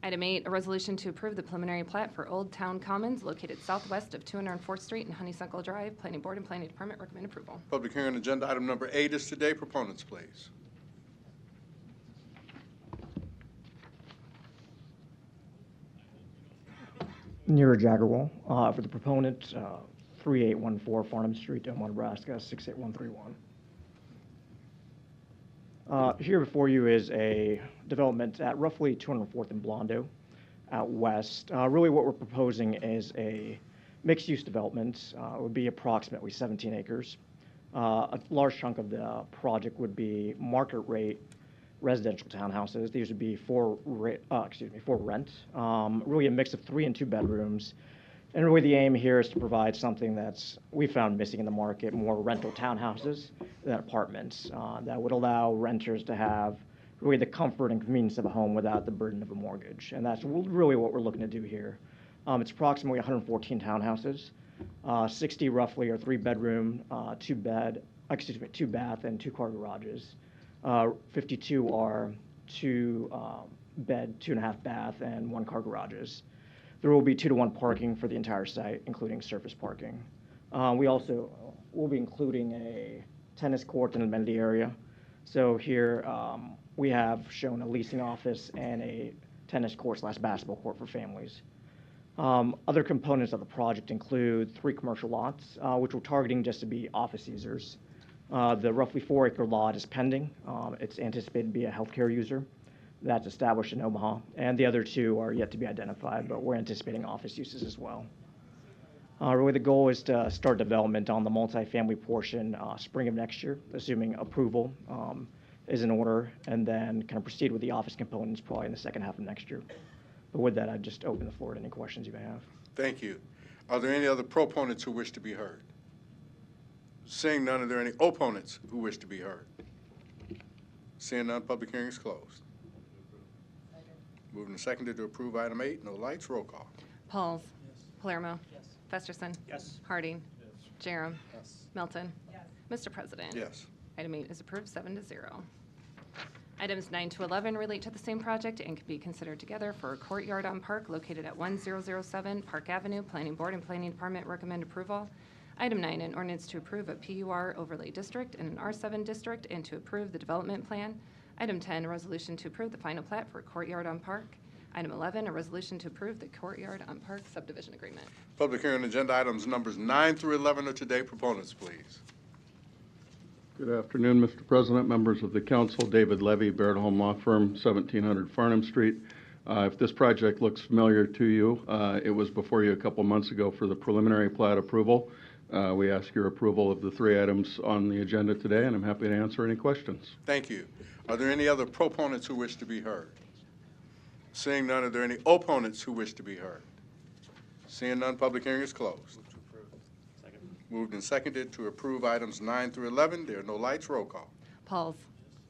[SPEAKER 2] Item 8, a resolution to approve the preliminary plat for Old Town Commons located southwest of 204th Street and Honeysuckle Drive. Planning Board and Planning Department recommend approval.
[SPEAKER 1] Public hearing on agenda item number 8 is today. Proponents, please.
[SPEAKER 11] Neeraj Agarwal, for the proponent, 3814 Farnham Street, Omaha, Nebraska, 68131. Here before you is a development at roughly 204th and Blondo out west. Really what we're proposing is a mixed-use development. It would be approximately 17 acres. A large chunk of the project would be market rate residential townhouses. These would be for rent. Really a mix of 3 and 2 bedrooms. And really the aim here is to provide something that's we found missing in the market, more rental townhouses than apartments that would allow renters to have really the comfort and convenience of a home without the burden of a mortgage. And that's really what we're looking to do here. It's approximately 114 townhouses. 60 roughly are 3-bedroom, 2 bath and 2-car garages. 52 are 2-bed, 2.5 bath, and 1-car garages. There will be 2-to-1 parking for the entire site, including surface parking. We also will be including a tennis court and amenity area. So here we have shown a leasing office and a tennis court/basketball court for families. Other components of the project include 3 commercial lots, which we're targeting just to be office users. The roughly 4-acre lot is pending. It's anticipated to be a healthcare user that's established in Omaha, and the other 2 are yet to be identified, but we're anticipating office uses as well. Really the goal is to start development on the multifamily portion spring of next year, assuming approval is in order, and then kind of proceed with the office components probably in the second half of next year. But with that, I'd just open the floor to any questions you may have.
[SPEAKER 1] Thank you. Are there any other proponents who wish to be heard? Seeing none, are there any opponents who wish to be heard? Seeing none, public hearing is closed. Moving and seconded to approve item 8. No lights. Roll call.
[SPEAKER 2] Pauls. Palermo. Festerson.
[SPEAKER 7] Yes.
[SPEAKER 2] Harding. Jerem. Melton. Mr. President.
[SPEAKER 1] Yes.
[SPEAKER 2] Item 8 is approved, 7-0. Items 9 to 11 relate to the same project and can be considered together for a courtyard on Park located at 1007 Park Avenue. Planning Board and Planning Department recommend approval. Item 9, an ordinance to approve a PUR overlay district and an R7 district and to approve the development plan. Item 10, a resolution to approve the final plat for Courtyard on Park. Item 11, a resolution to approve the Courtyard on Park subdivision agreement.
[SPEAKER 1] Public hearing on agenda items numbers 9 through 11 are today. Proponents, please.
[SPEAKER 7] Good afternoon, Mr. President, members of the council. David Levy, Baird Home Law Firm, 1700 Farnham Street. If this project looks familiar to you, it was before you a couple months ago for the preliminary plat approval. We ask your approval of the 3 items on the agenda today, and I'm happy to answer any questions.
[SPEAKER 1] Thank you. Are there any other proponents who wish to be heard? Seeing none, are there any opponents who wish to be heard? Seeing none, public hearing is closed. Moved and seconded to approve items 9 through 11. There are no lights. Roll call.
[SPEAKER 2] Pauls.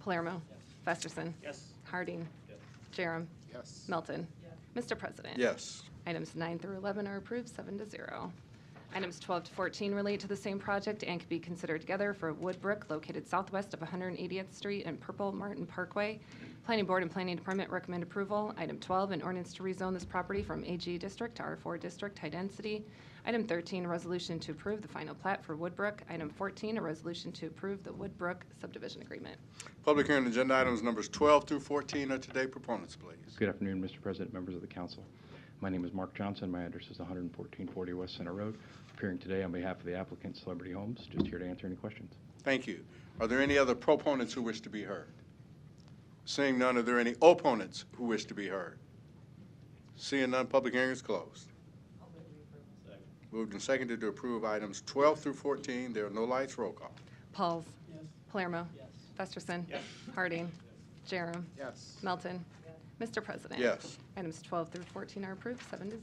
[SPEAKER 2] Palermo. Festerson.
[SPEAKER 5] Yes.
[SPEAKER 2] Harding. Jerem.
[SPEAKER 1] Yes.
[SPEAKER 2] Melton. Mr. President.
[SPEAKER 1] Yes.
[SPEAKER 2] Items 9 through 11 are approved 7-0. Items 12 to 14 relate to the same project and can be considered together for Woodbrook located southwest of 180th Street and Purple Martin Parkway. Planning Board and Planning Department recommend approval. Item 12, an ordinance to rezone this property from AG District to R4 District, high density. Item 13, a resolution to approve the final plat for Woodbrook. Item 14, a resolution to approve the Woodbrook subdivision agreement.
[SPEAKER 1] Public hearing on agenda items numbers 12 through 14 are today. Proponents, please.
[SPEAKER 5] Good afternoon, Mr. President, members of the council. My name is Mark Johnson. My address is 11440 West Center Road. Appearing today on behalf of the applicant, Celebrity Homes, just here to answer any questions.
[SPEAKER 1] Thank you. Are there any other proponents who wish to be heard? Seeing none, are there any opponents who wish to be heard? Seeing none, public hearing is closed. Moved and seconded to approve items 12 through 14. There are no lights. Roll call.
[SPEAKER 2] Pauls. Palermo. Festerson. Harding. Jerem.
[SPEAKER 1] Yes.
[SPEAKER 2] Melton. Mr. President.
[SPEAKER 1] Yes.
[SPEAKER 2] Items 12 through 14 are approved 7-0.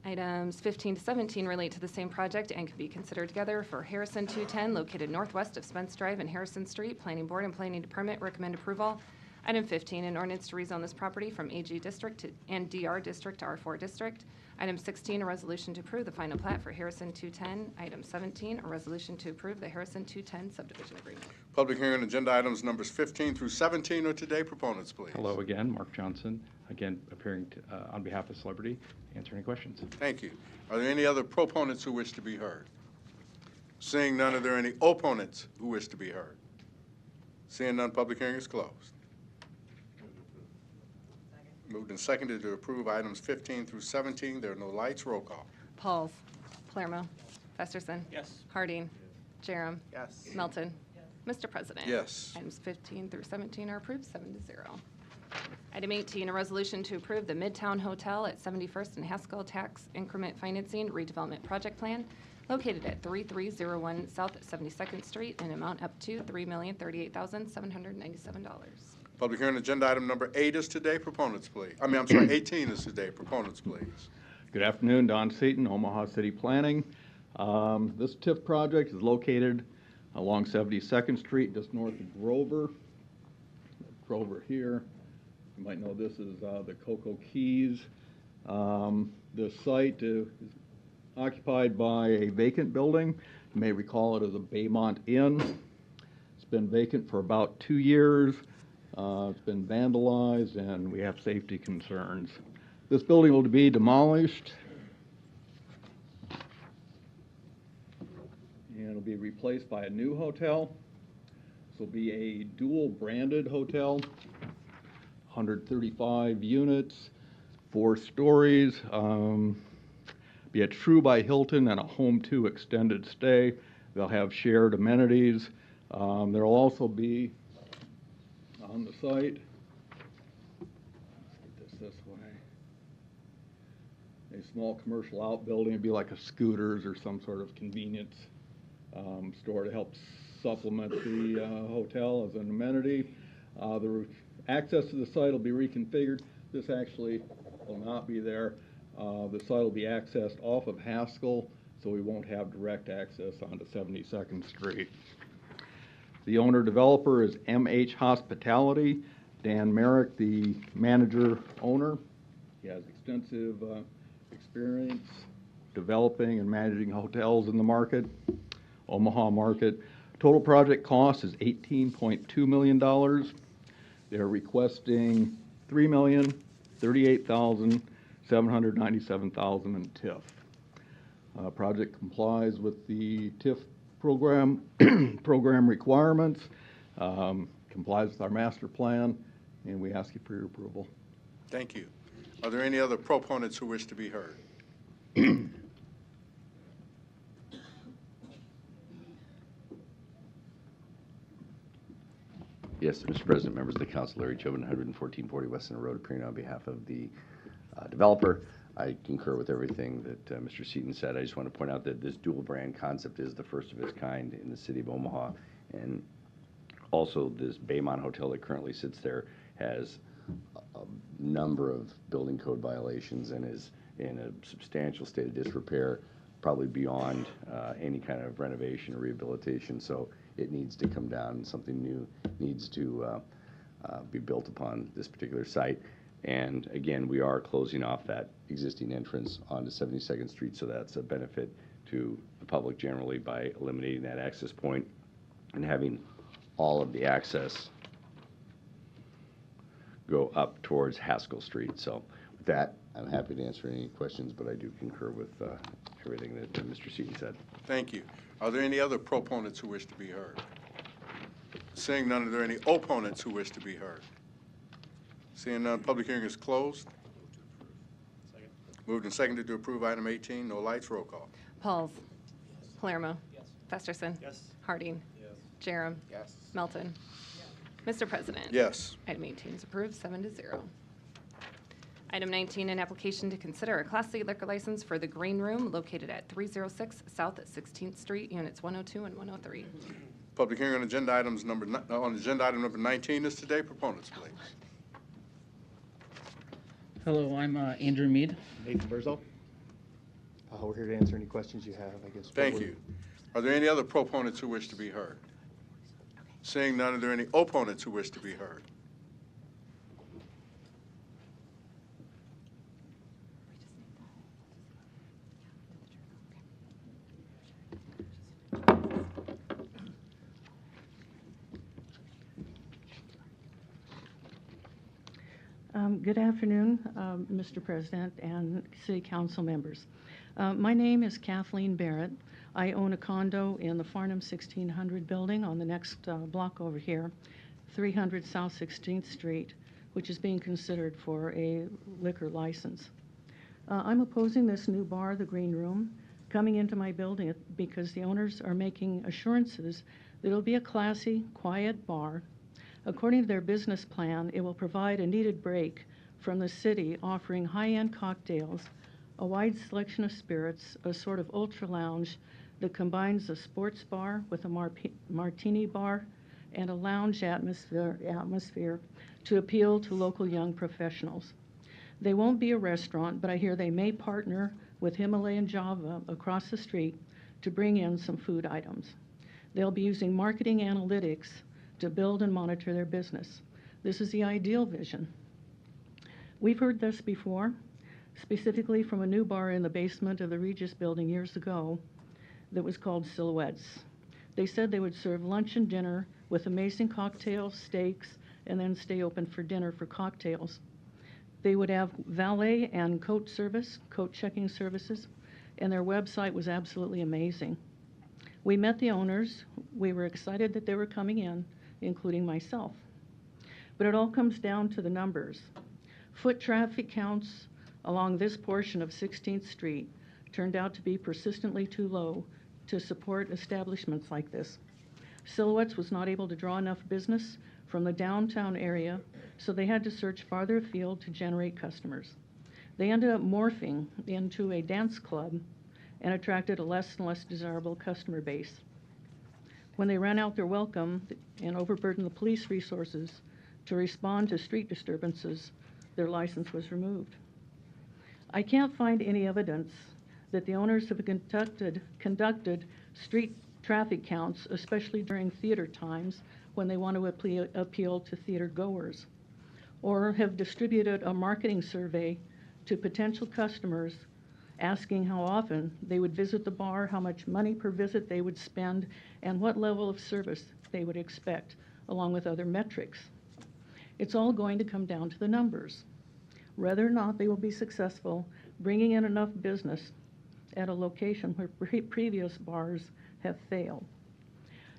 [SPEAKER 2] Items 15 to 17 relate to the same project and can be considered together for Harrison 210 located northwest of Spence Drive and Harrison Street. Planning Board and Planning Department recommend approval. Item 15, an ordinance to rezone this property from AG District and DR District to R4 District. Item 16, a resolution to approve the final plat for Harrison 210. Item 17, a resolution to approve the Harrison 210 subdivision agreement.
[SPEAKER 1] Public hearing on agenda items numbers 15 through 17 are today. Proponents, please.
[SPEAKER 5] Hello again, Mark Johnson, again appearing on behalf of Celebrity. Answer any questions.
[SPEAKER 1] Thank you. Are there any other proponents who wish to be heard? Seeing none, are there any opponents who wish to be heard? Seeing none, public hearing is closed. Moved and seconded to approve items 15 through 17. There are no lights. Roll call.
[SPEAKER 2] Pauls. Palermo. Festerson.
[SPEAKER 5] Yes.
[SPEAKER 2] Harding. Jerem.
[SPEAKER 1] Yes.
[SPEAKER 2] Melton. Mr. President.
[SPEAKER 1] Yes.
[SPEAKER 2] Items 15 through 17 are approved 7-0. Item 18, a resolution to approve the Midtown Hotel at 71st and Haskell Tax Increment Financing Redevelopment Project Plan located at 3301 South 72nd Street in amount up to $3,038,797.
[SPEAKER 1] Public hearing agenda item number 8 is today. Proponents, please. I'm sorry, 18 is today. Proponents, please.
[SPEAKER 7] Good afternoon, Don Seaton, Omaha City Planning. This TIF project is located along 72nd Street, just north of Grover. Grover here. You might know this is the Cocoa Keys. The site is occupied by a vacant building. You may recall it as a Baymont Inn. It's been vacant for about 2 years. It's been vandalized, and we have safety concerns. This building will be demolished, and it'll be replaced by a new hotel. This will be a dual-branded hotel, 135 units, 4 stories. Be a True by Hilton and a Home 2 extended stay. They'll have shared amenities. There'll also be on the site, let's get this way, a small commercial outbuilding. It'd be like a Scooters or some sort of convenience store to help supplement the hotel as an amenity. The access to the site will be reconfigured. This actually will not be there. The site will be accessed off of Haskell, so we won't have direct access onto 72nd Street. The owner-developer is MH Hospitality. Dan Merrick, the manager-owner. He has extensive experience developing and managing hotels in the market, Omaha market. Total project cost is $18.2 million. They're requesting $3,038,797
[SPEAKER 12] $797,000 in TIF. Project complies with the TIF program program requirements, complies with our master plan, and we ask you for your approval.
[SPEAKER 1] Thank you. Are there any other proponents who wish to be heard?
[SPEAKER 4] Yes, Mr. President, members of the council, Larry Jobin, 11440 West Center Road, appearing on behalf of the developer. I concur with everything that Mr. Seaton said. I just want to point out that this dual brand concept is the first of its kind in the city of Omaha. And also this Baymont Hotel that currently sits there has a number of building code violations and is in a substantial state of disrepair, probably beyond any kind of renovation or rehabilitation. So it needs to come down. Something new needs to be built upon this particular site. And again, we are closing off that existing entrance onto 72nd Street, so that's a benefit to the public generally by eliminating that access point and having all of the access go up towards Haskell Street. So with that, I'm happy to answer any questions, but I do concur with everything that Mr. Seaton said.
[SPEAKER 1] Thank you. Are there any other proponents who wish to be heard? Seeing none, are there any opponents who wish to be heard? Seeing none, public hearing is closed. Moved and seconded to approve item 18. No lights. Roll call.
[SPEAKER 2] Pauls. Palermo. Festerson. Harding. Jerem. Melton. Mr. President.
[SPEAKER 1] Yes.
[SPEAKER 2] Item 18 is approved, 7-0. Item 19, an application to consider a Class C liquor license for the Green Room located at 306 South 16th Street, Units 102 and 103.
[SPEAKER 1] Public hearing on agenda items agenda item number 19 is today. Proponents, please.
[SPEAKER 13] Hello, I'm Andrew Mead.
[SPEAKER 5] Nathan Burzo. We're here to answer any questions you have, I guess.
[SPEAKER 1] Thank you. Are there any other proponents who wish to be heard? Seeing none, are there any opponents who wish to be heard?
[SPEAKER 6] Good afternoon, Mr. President and City Council members. My name is Kathleen Barrett. I own a condo in the Farnham 1600 building on the next block over here, 300 South 16th Street, which is being considered for a liquor license. I'm opposing this new bar, the Green Room, coming into my building because the owners are making assurances that it'll be a classy, quiet bar. According to their business plan, it will provide a needed break from the city, offering high-end cocktails, a wide selection of spirits, a sort of ultra lounge that combines a sports bar with a martini bar and a lounge atmosphere to appeal to local young professionals. They won't be a restaurant, but I hear they may partner with Himalayan Java across the street to bring in some food items. They'll be using marketing analytics to build and monitor their business. This is the ideal vision. We've heard this before, specifically from a new bar in the basement of the Regis building years ago that was called Silhouettes. They said they would serve lunch and dinner with amazing cocktails, steaks, and then stay open for dinner for cocktails. They would have valet and coat service, coat checking services, and their website was absolutely amazing. We met the owners. We were excited that they were coming in, including myself. But it all comes down to the numbers. Foot traffic counts along this portion of 16th Street turned out to be persistently too low to support establishments like this. Silhouettes was not able to draw enough business from the downtown area, so they had to search farther afield to generate customers. They ended up morphing into a dance club and attracted a less and less desirable customer base. When they ran out their welcome and overburdened the police resources to respond to street disturbances, their license was removed. I can't find any evidence that the owners have conducted street traffic counts, especially during theater times when they want to appeal to theater goers, or have distributed a marketing survey to potential customers asking how often they would visit the bar, how much money per visit they would spend, and what level of service they would expect, along with other metrics. It's all going to come down to the numbers.
[SPEAKER 14] whether or not they will be successful bringing in enough business at a location where previous bars have failed.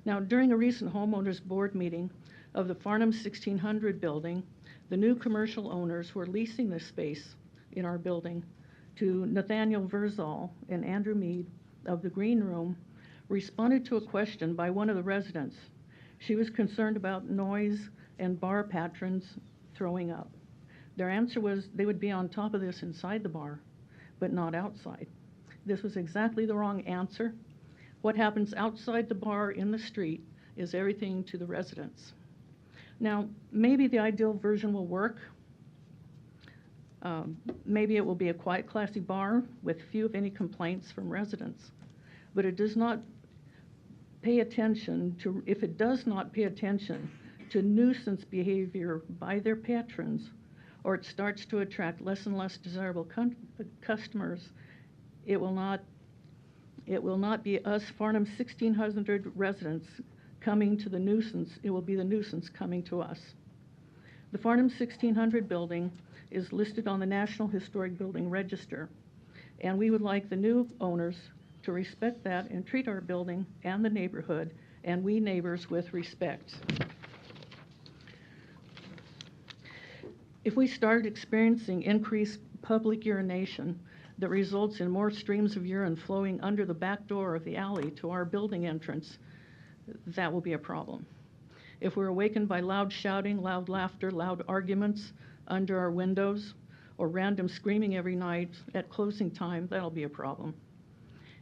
[SPEAKER 14] Now, during a recent homeowners board meeting of the Farnham 1600 building, the new commercial owners who are leasing this space in our building to Nathaniel Verzal and Andrew Mead of the Green Room responded to a question by one of the residents. She was concerned about noise and bar patrons throwing up. Their answer was they would be on top of this inside the bar, but not outside. This was exactly the wrong answer. What happens outside the bar in the street is everything to the residents. Now, maybe the ideal version will work. Maybe it will be a quiet, classy bar with few, if any, complaints from residents. But it does not pay attention to, if it does not pay attention to nuisance behavior by their patrons, or it starts to attract less and less desirable customers, it will not be us Farnham 1600 residents coming to the nuisance, it will be the nuisance coming to us. The Farnham 1600 building is listed on the National Historic Building Register, and we would like the new owners to respect that and treat our building and the neighborhood and we neighbors with respect. If we start experiencing increased public urination that results in more streams of urine flowing under the back door of the alley to our building entrance, that will be a problem. If we're awakened by loud shouting, loud laughter, loud arguments under our windows, or random screaming every night at closing time, that'll be a problem.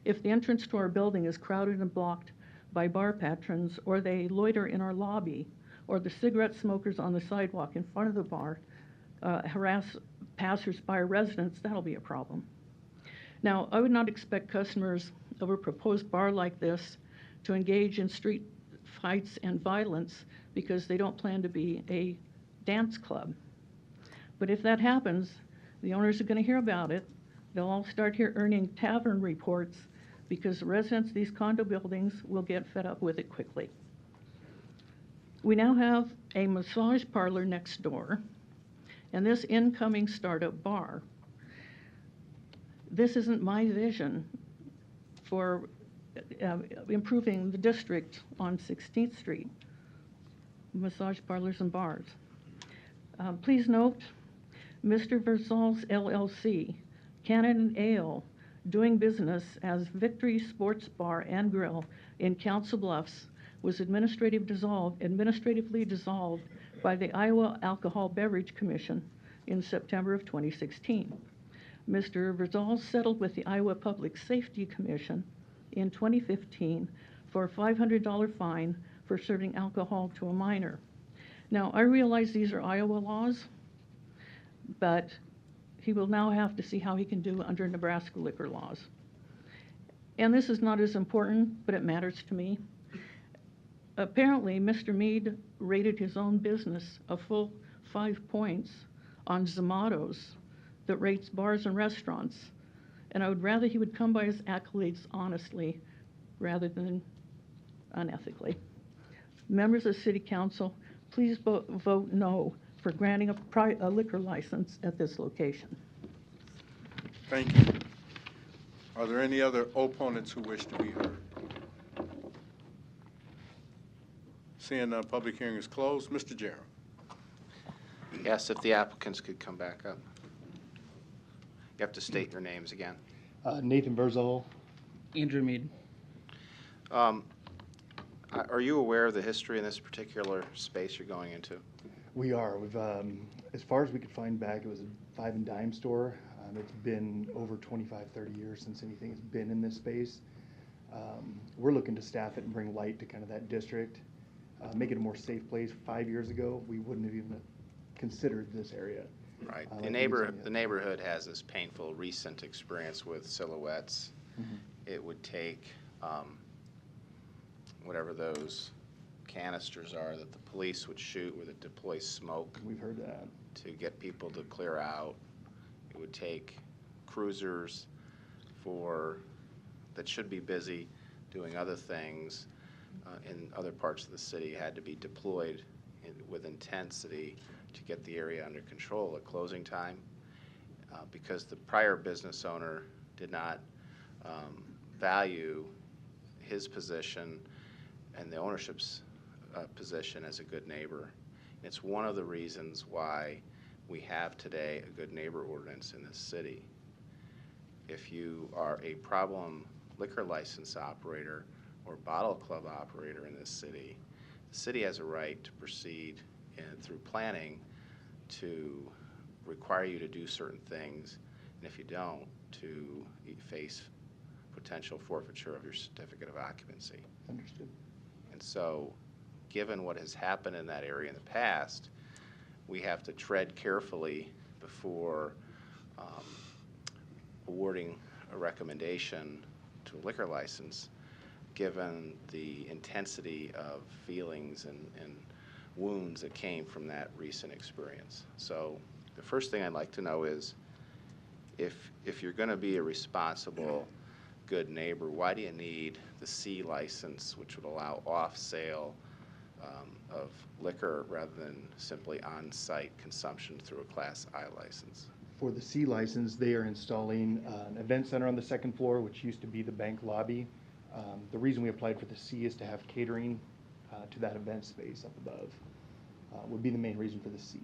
[SPEAKER 14] If the entrance to our building is crowded and blocked by bar patrons, or they loiter in our lobby, or the cigarette smokers on the sidewalk in front of the bar harass passers-by or residents, that'll be a problem. Now, I would not expect customers of a proposed bar like this to engage in street fights and violence because they don't plan to be a dance club. But if that happens, the owners are going to hear about it. They'll all start here earning tavern reports because the residents of these condo buildings will get fed up with it quickly. We now have a massage parlor next door and this incoming startup bar. This isn't my vision for improving the district on 16th Street, massage parlors and bars. Please note, Mr. Verzal's LLC, Cannon Ale, doing business as Victory Sports Bar and Grill in Council Bluffs, was administratively dissolved by the Iowa Alcohol Beverage Commission in September of 2016. Mr. Verzal settled with the Iowa Public Safety Commission in 2015 for a $500 fine for serving alcohol to a minor. Now, I realize these are Iowa laws, but he will now have to see how he can do under Nebraska liquor laws. And this is not as important, but it matters to me. Apparently, Mr. Mead rated his own business a full 5 points on Zomato's that rates bars and restaurants. And I would rather he would come by his accolades honestly rather than unethically. Members of City Council, please vote no for granting a liquor license at this location.
[SPEAKER 1] Thank you. Are there any other opponents who wish to be heard? Seeing none, public hearing is closed. Mr. Jerem.
[SPEAKER 15] Yes, if the applicants could come back up. You have to state your names again.
[SPEAKER 11] Nathan Verzal.
[SPEAKER 13] Andrew Mead.
[SPEAKER 15] Are you aware of the history in this particular space you're going into?
[SPEAKER 5] We are. We've, as far as we could find back, it was a 5 and dime store. It's been over 25, 30 years since anything has been in this space. We're looking to staff it and bring light to kind of that district, make it a more safe place. 5 years ago, we wouldn't have even considered this area.
[SPEAKER 15] Right. The neighborhood has this painful recent experience with silhouettes.
[SPEAKER 5] Mm-hmm.
[SPEAKER 15] It would take whatever those canisters are that the police would shoot where it deploys smoke.
[SPEAKER 5] We've heard that.
[SPEAKER 15] To get people to clear out. It would take cruisers that should be busy doing other things in other parts of the city, had to be deployed with intensity to get the area under control at closing time. because the prior business owner did not value his position and the ownership's position as a good neighbor. It's one of the reasons why we have today a good neighbor ordinance in this city. If you are a problem liquor license operator or bottle club operator in this city, the city has a right to proceed through planning to require you to do certain things, and if you don't, to face potential forfeiture of your certificate of occupancy.
[SPEAKER 5] Understood.
[SPEAKER 15] And so, given what has happened in that area in the past, we have to tread carefully before awarding a recommendation to a liquor license, given the intensity of feelings and wounds that came from that recent experience. So the first thing I'd like to know is, if you're going to be a responsible, good neighbor, why do you need the C license, which would allow off-sale of liquor rather than simply on-site consumption through a Class I license?
[SPEAKER 5] For the C license, they are installing an event center on the second floor, which used to be the bank lobby. The reason we applied for the C is to have catering to that event space up above. Would be the main reason for the C.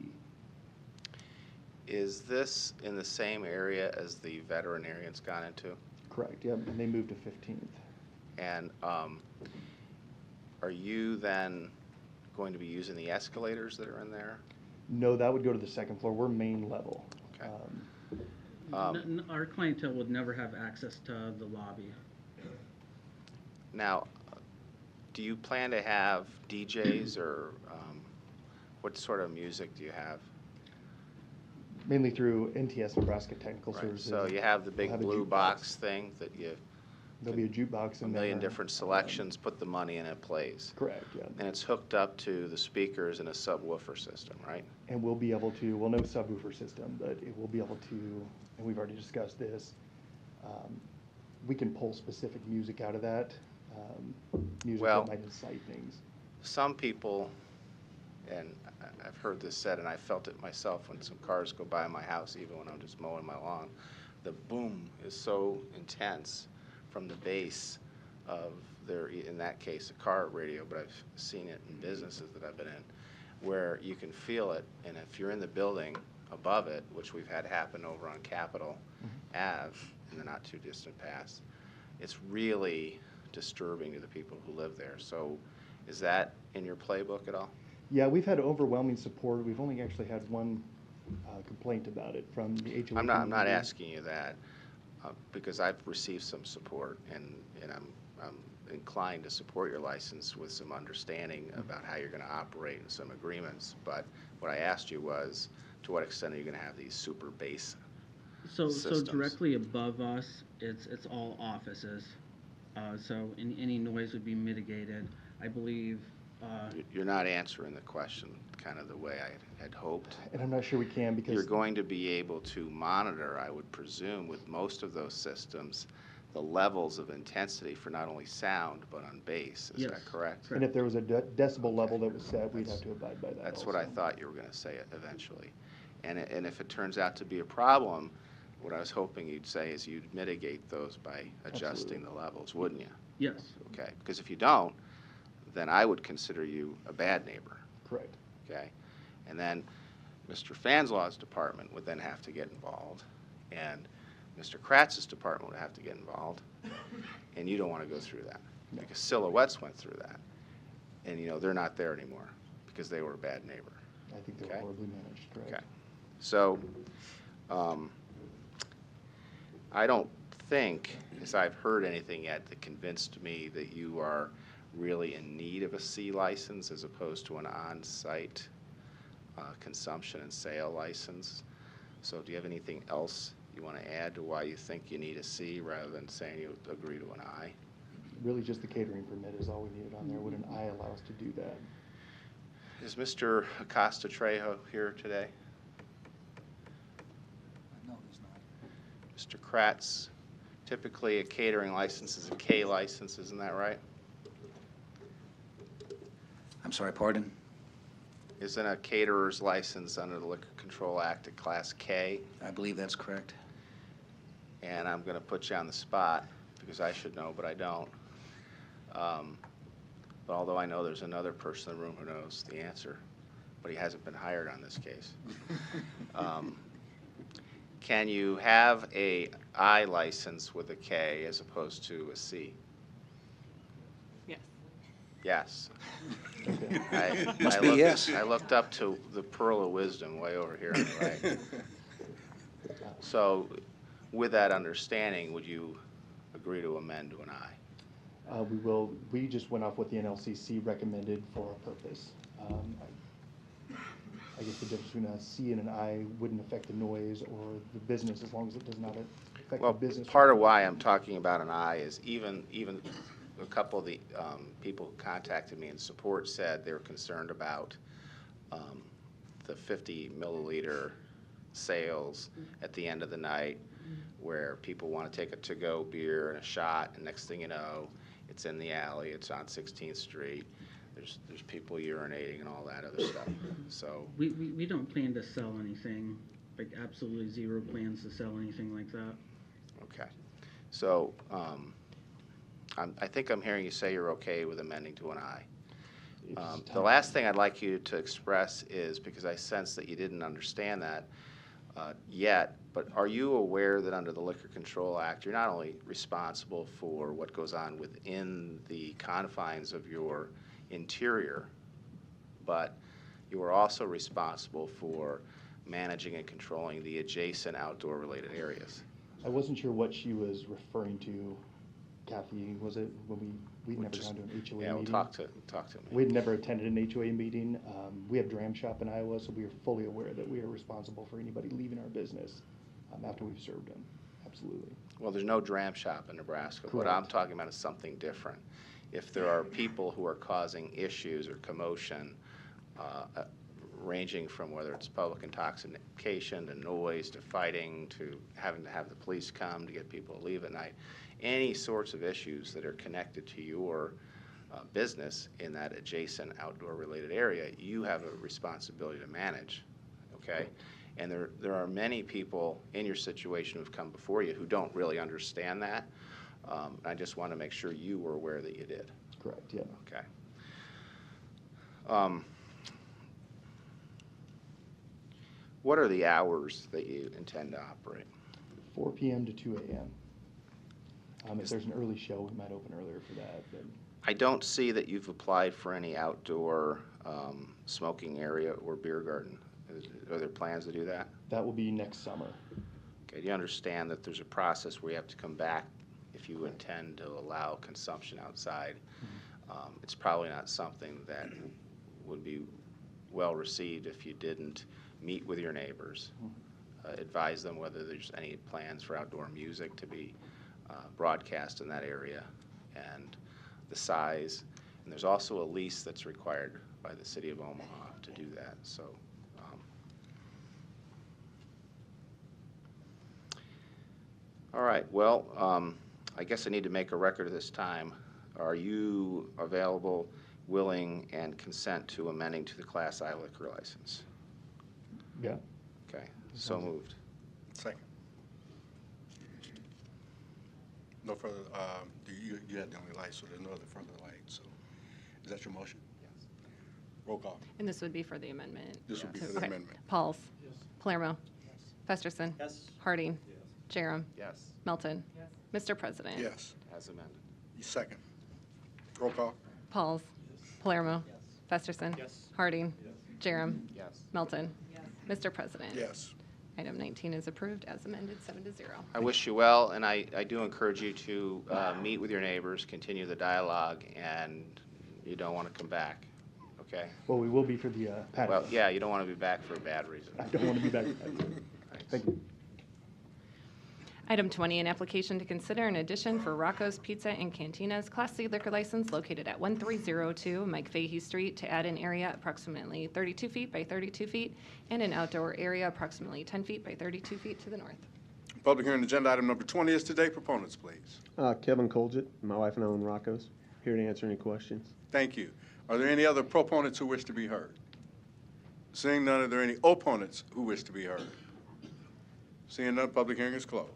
[SPEAKER 15] Is this in the same area as the veterinarian's gone into?
[SPEAKER 5] Correct, yep, and they moved to 15th.
[SPEAKER 15] And are you then going to be using the escalators that are in there?
[SPEAKER 5] No, that would go to the second floor. We're main level.
[SPEAKER 15] Okay.
[SPEAKER 13] Our clientele would never have access to the lobby.
[SPEAKER 15] Now, do you plan to have DJs or what sort of music do you have?
[SPEAKER 5] Mainly through NTS, Nebraska Technical
[SPEAKER 15] Right.
[SPEAKER 5] Services.
[SPEAKER 15] So you have the big
[SPEAKER 5] We'll have a
[SPEAKER 15] blue
[SPEAKER 5] jukebox.
[SPEAKER 15] box thing that you,
[SPEAKER 5] There'll be a jukebox
[SPEAKER 15] a
[SPEAKER 5] in
[SPEAKER 15] million
[SPEAKER 5] there.
[SPEAKER 15] different selections, put the money in, it plays.
[SPEAKER 5] Correct, yeah.
[SPEAKER 15] And it's hooked up to the speakers and a subwoofer system, right?
[SPEAKER 5] And we'll be able to, well, no subwoofer system, but it will be able to, and we've already discussed this, we can pull specific music out of that, music
[SPEAKER 15] Well,
[SPEAKER 5] that might incite things.
[SPEAKER 15] Some people, and I've heard this said, and I felt it myself when some cars go by my house, even when I'm just mowing my lawn, the boom is so intense from the bass of their, in that case, a car radio, but I've seen it in businesses that I've been in, where you can feel it, and if you're in the building above it, which we've had happen over on Capitol Ave in the not too distant past, it's really disturbing to the people who live there. So is that in your playbook at all?
[SPEAKER 5] Yeah, we've had overwhelming support. We've only actually had one complaint about it from the HOA.
[SPEAKER 15] I'm not
[SPEAKER 5] community.
[SPEAKER 15] asking you that because I've received some support, and I'm inclined to support your license with some understanding about how you're going to operate and some agreements. But what I asked you was, to what extent are you going to have these super base
[SPEAKER 13] So
[SPEAKER 15] systems?
[SPEAKER 13] directly above us, it's all offices. So any noise would be mitigated. I believe.
[SPEAKER 15] You're not answering the question kind of the way I had hoped.
[SPEAKER 5] And I'm not sure we can because
[SPEAKER 15] You're going to be able to monitor, I would presume, with most of those systems, the levels of intensity for not only sound but on bass. Is
[SPEAKER 13] Yes,
[SPEAKER 15] that correct?
[SPEAKER 5] and if there was a decibel level that was set, we'd have to abide by that.
[SPEAKER 15] That's
[SPEAKER 5] also.
[SPEAKER 15] what I thought you were going to say eventually. And if it turns out to be a problem, what I was hoping you'd say is you'd mitigate those by adjusting
[SPEAKER 5] Absolutely.
[SPEAKER 15] the levels, wouldn't you?
[SPEAKER 13] Yes.
[SPEAKER 15] Okay, because if you don't, then I would consider you a bad neighbor.
[SPEAKER 5] Correct.
[SPEAKER 15] Okay? And then Mr. Fanslaw's department would then have to get involved, and Mr. Kratz's department would have to get involved, and you don't want to go through that.
[SPEAKER 5] No.
[SPEAKER 15] Because Silhouettes went through that, and they're not there anymore because they were a bad neighbor.
[SPEAKER 5] I think they were
[SPEAKER 15] Okay.
[SPEAKER 5] horribly managed, correct.
[SPEAKER 15] Okay. So, I don't think, as I've heard anything yet, that convinced me that you are really in need of a C license as opposed to an on-site consumption and sale license. So do you have anything else you want to add to why you think you need a C rather than saying you agree to an I?
[SPEAKER 5] Really just the catering permit is all we needed on there. Would an I allow us to do that?
[SPEAKER 15] Is Mr. Acosta Trejo here today?
[SPEAKER 16] No, he's not.
[SPEAKER 15] Mr. Kratz, typically a catering license is a K license, isn't that right?
[SPEAKER 16] I'm sorry, pardon?
[SPEAKER 15] Isn't a caterer's license under the Liquor Control Act a Class K?
[SPEAKER 16] I believe that's correct.
[SPEAKER 15] And I'm going to put you on the spot because I should know, but I don't. But although I know there's another person in the room who knows the answer, but he hasn't been hired on this case. Can you have a I license with a K as opposed to a C?
[SPEAKER 2] Yes.
[SPEAKER 15] Yes.
[SPEAKER 16] Must be yes.
[SPEAKER 15] I looked up to the pearl of wisdom way over here on the right. So with that understanding, would you agree to amend to an I?
[SPEAKER 5] We just went off what the NLCC recommended for a purpose. I guess the difference between a C and an I wouldn't affect the noise or the business as long as it does not affect the
[SPEAKER 15] Well,
[SPEAKER 5] business.
[SPEAKER 15] part of why I'm talking about an I is even a couple of the people who contacted me in support said they were concerned about the 50 milliliter sales at the end of the night where people want to take a to-go beer and a shot, and next thing you know, it's in the alley, it's on 16th Street, there's people urinating and all that other stuff. So
[SPEAKER 13] We don't plan to sell anything, like absolutely zero plans to sell anything like that.
[SPEAKER 15] okay. So I think I'm hearing you say you're okay with amending to an I. The last thing I'd like you to express is, because I sense that you didn't understand that yet, but are you aware that under the Liquor Control Act, you're not only responsible for what goes on within the confines of your interior, but you are also responsible for managing and controlling the adjacent outdoor-related areas?
[SPEAKER 5] I wasn't sure what she was referring to, Kathy. Was it when we'd never gone to an HOA meeting?
[SPEAKER 15] Yeah, well, talk to me.
[SPEAKER 5] We'd never attended an HOA meeting. We have Dram Shop in Iowa, so we are fully aware that we are responsible for anybody leaving our business after we've served them. Absolutely.
[SPEAKER 15] Well, there's no dram shop in Nebraska. What
[SPEAKER 5] Correct.
[SPEAKER 15] I'm talking about is something different. If there are people who are causing issues or commotion, ranging from whether it's public intoxication to noise to fighting to having to have the police come to get people to leave at night, any sorts of issues that are connected to your business in that adjacent outdoor-related area, you have a responsibility to manage, okay? And there are many people in your situation who've come before you who don't really understand that. I just want to make sure you were aware that you did.
[SPEAKER 5] Correct, yeah.
[SPEAKER 15] Okay. What are the hours that you intend to operate?
[SPEAKER 5] 4 p.m. to 2 a.m. If there's an early show, we might open earlier for that. But
[SPEAKER 15] I don't see that you've applied for any outdoor smoking area or beer garden. Are there plans to do that?
[SPEAKER 5] that will be next summer.
[SPEAKER 15] Okay, do you understand that there's a process where you have to come back if you intend to allow consumption outside? It's probably not something that would be well received if you didn't meet with your neighbors, advise them whether there's any plans for outdoor music to be broadcast in that area, and the size. And there's also a lease that's required by the city of Omaha to do that. So, all right, well, I guess I need to make a record of this time. Are you available, willing, and consent to amending to the Class I liquor license?
[SPEAKER 5] Yeah.
[SPEAKER 15] Okay, so moved.
[SPEAKER 1] Second. No further, you had the only light, so there's no other further light, so is that your motion? Yes. Roll call.
[SPEAKER 2] And this would be for the amendment?
[SPEAKER 1] This would be
[SPEAKER 2] to-
[SPEAKER 1] for the
[SPEAKER 2] okay.
[SPEAKER 1] amendment.
[SPEAKER 2] Pauls. Yes. Palermo. Yes. Festerson.
[SPEAKER 16] Yes.
[SPEAKER 2] Harding. Yes. Jerem.
[SPEAKER 15] Yes.
[SPEAKER 2] Melton. Yes. Mr. President.
[SPEAKER 1] Yes.
[SPEAKER 15] As amended.
[SPEAKER 1] You second. Roll call.
[SPEAKER 2] Pauls. Palermo. Festerson.
[SPEAKER 16] Yes.
[SPEAKER 2] Harding. Jerem.
[SPEAKER 15] Yes.
[SPEAKER 2] Melton. Mr. President.
[SPEAKER 1] Yes.
[SPEAKER 2] Item 19 is approved as amended, 7-0.
[SPEAKER 15] I wish you well, and I do encourage you to meet with your neighbors, continue the dialogue, and you don't want to come back, okay?
[SPEAKER 5] Well, we will be for the patio.
[SPEAKER 15] Well, yeah, you don't want to be back for a bad reason.
[SPEAKER 5] I don't want to be back. Thank you.
[SPEAKER 2] Item 20, an application to consider an addition for Rocco's Pizza and Cantina's Class C liquor license located at 1302 Mike Fahey Street to add an area approximately 32 feet by 32 feet and an outdoor area approximately 10 feet by 32 feet to the north.
[SPEAKER 1] Public hearing agenda item number 20 is today. Proponents, please.
[SPEAKER 17] Kevin Colgett, my wife and I own Rocco's. Here to answer any questions.
[SPEAKER 1] Thank you. Are there any other proponents who wish to be heard? Seeing none, are there any opponents who wish to be heard? Seeing none, public hearing is closed.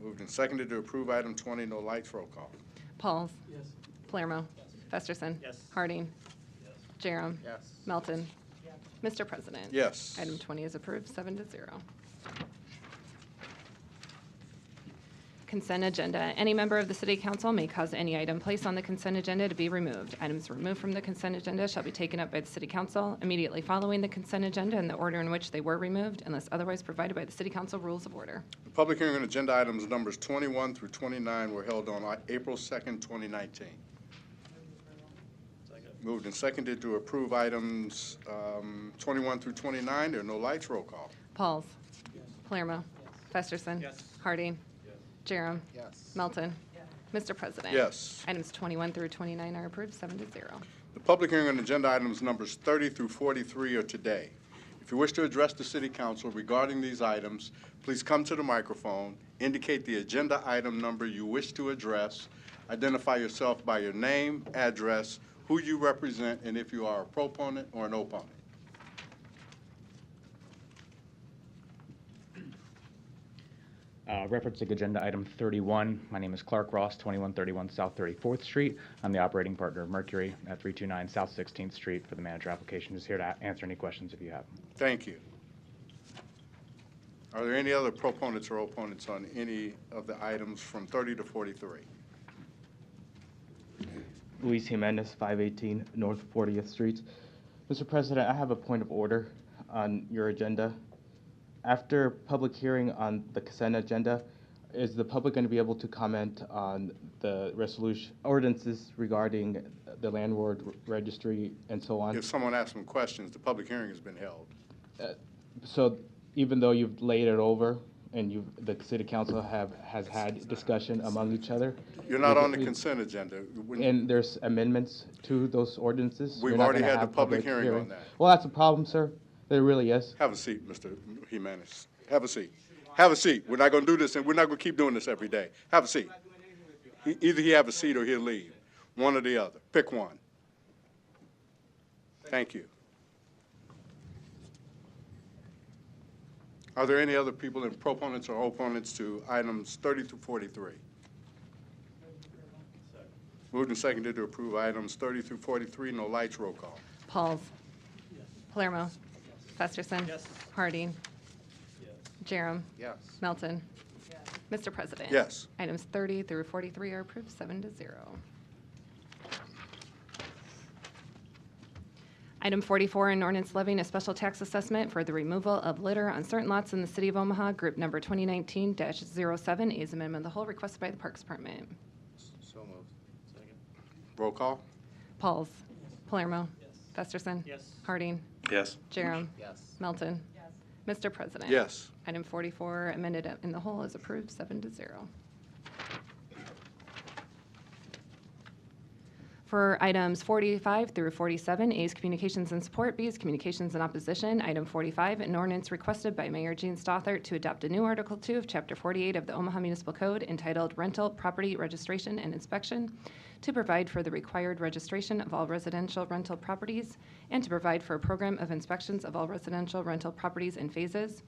[SPEAKER 1] Moved and seconded to approve item 20, no lights, roll call.
[SPEAKER 2] Pauls. Yes. Palermo. Festerson.
[SPEAKER 17] Yes.
[SPEAKER 2] Harding. Jerem.
[SPEAKER 17] Yes.
[SPEAKER 2] Melton. Mr. President.
[SPEAKER 1] Yes.
[SPEAKER 2] Item 20 is approved, 7-0. Consent agenda. Any member of the city council may cause any item placed on the consent agenda to be removed. Items removed from the consent agenda shall be taken up by the city council immediately following the consent agenda in the order in which they were removed, unless otherwise provided by the city council rules of order.
[SPEAKER 1] The public hearing on agenda items numbers 21 through 29 were held on April 2nd, 2019. Moved and seconded to approve items 21 through 29. There are no lights. Roll call.
[SPEAKER 2] Pauls. Palermo. Festerson. Harding. Jerem.
[SPEAKER 17] Yes.
[SPEAKER 2] Melton. Mr. President.
[SPEAKER 1] Yes.
[SPEAKER 2] Items 21 through 29 are approved, 7-0.
[SPEAKER 1] The public hearing on agenda items numbers 30 through 43 are today. If you wish to address the city council regarding these items, please come to the microphone, indicate the agenda item number you wish to address, identify yourself by your name, address, who you represent, and if you are a proponent or an opponent.
[SPEAKER 18] Referencing agenda item 31, my name is Clark Ross, 2131 South 34th Street. I'm the operating partner of Mercury at 329 South 16th Street for the manager application. Just here to answer any questions if you have them.
[SPEAKER 1] Thank you. Are there any other proponents or opponents on any of the items from 30 to 43?
[SPEAKER 18] Luis Jimenez, 518 North 40th Street. Mr. President, I have a point of order on your agenda. After public hearing on the consent agenda, is the public going to be able to comment on the resolution ordinances regarding the landlord registry and so on?
[SPEAKER 1] If someone asks some questions, the public hearing has been held.
[SPEAKER 18] So even though you've laid it over and the city council has had discussion among each other?
[SPEAKER 1] You're not on the consent agenda.
[SPEAKER 18] And there's amendments to those ordinances?
[SPEAKER 1] We've
[SPEAKER 18] You're not
[SPEAKER 1] already
[SPEAKER 18] gonna
[SPEAKER 1] had the
[SPEAKER 18] have
[SPEAKER 1] public hearing on that.
[SPEAKER 18] Well, that's a problem, sir. There really is.
[SPEAKER 1] Have a seat, Mr. Jimenez. Have a seat. Have a seat. We're not going to do this, and we're not going to keep doing this every day. Have a seat. Either he have a seat or he'll leave. One or the other. Pick one. Thank you. Are there any other people in proponents or opponents to items 30 through 43? Moved and seconded to approve items 30 through 43. No lights. Roll call.
[SPEAKER 2] Pauls. Palermo. Festerson. Harding. Jerem.
[SPEAKER 15] Yes.
[SPEAKER 2] Melton. Mr. President.
[SPEAKER 1] Yes.
[SPEAKER 2] Items 30 through 43 are approved, 7-0. Item 44, an ordinance levying a special tax assessment for the removal of litter on certain lots in the city of Omaha, group number 2019-07. A's amendment of the whole requested by the Parks Department.
[SPEAKER 15] So moved. Second.
[SPEAKER 1] Roll call.
[SPEAKER 2] Pauls. Palermo. Festerson. Harding.
[SPEAKER 15] Yes.
[SPEAKER 2] Jerem.
[SPEAKER 15] Yes.
[SPEAKER 2] Melton. Mr. President.
[SPEAKER 1] Yes.
[SPEAKER 2] Item 44, amended in the whole, is approved, 7-0. For items 45 through 47, A is communications and support, B is communications and opposition. Item 45, an ordinance requested by Mayor Gene Stothert to adopt a new Article 2 of Chapter 48 of the Omaha Municipal Code entitled Rental Property Registration and Inspection, to provide for the required registration of all residential rental properties and to provide for a program of inspections of all residential rental properties in phases.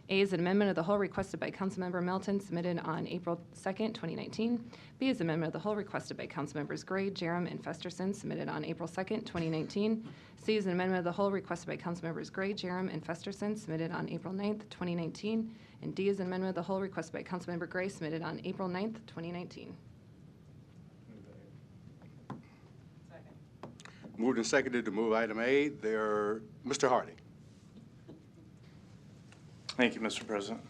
[SPEAKER 2] A is an amendment of the whole requested by Councilmember Melton, submitted on April 2nd, 2019. B is an amendment of the whole requested by Councilmembers Gray, Jerem, and Festerson, submitted on April 2nd, 2019. C is an amendment of the whole requested by Councilmembers Gray, Jerem, and Festerson, submitted on April 9th, 2019. And D is an amendment of the whole requested by Councilmember Gray, submitted on April 9th, 2019.
[SPEAKER 1] Moved and seconded to move item A. Mr. Harding.
[SPEAKER 19] Thank you, Mr. President.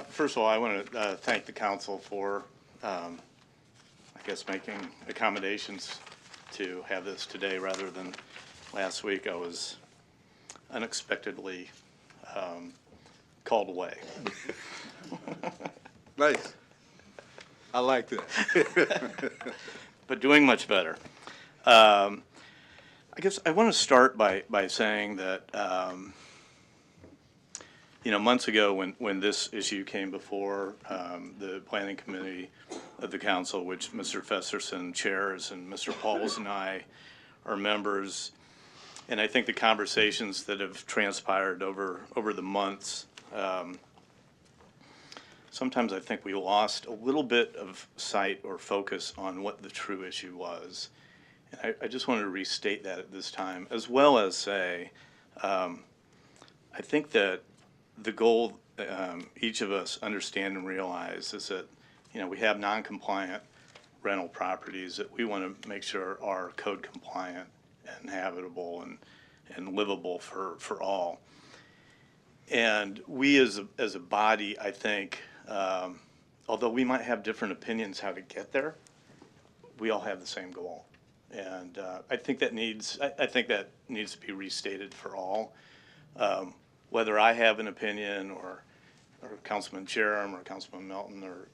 [SPEAKER 19] First of all, I want to thank the council for, I guess, making accommodations to have this today rather than last week. I was unexpectedly called away.
[SPEAKER 1] Nice. I like that.
[SPEAKER 19] But doing much better. I guess I want to start by saying that months ago when this issue came before the planning committee of the council, which Mr. Festerson chairs and Mr. Pauls and I are members, and I think the conversations that have transpired over the months, sometimes I think we lost a little bit of sight or focus on what the true issue was. And I just wanted to restate that at this time, as well as say, I think that the goal each of us understand and realize is that, we have non-compliant rental properties that we want to make sure are code compliant and habitable and livable for all. And we as a body, I think, although we might have different opinions how to get there, we all have the same goal. And I think that needs to be restated for all. Whether I have an opinion or Councilman Jerem or Councilman Melton or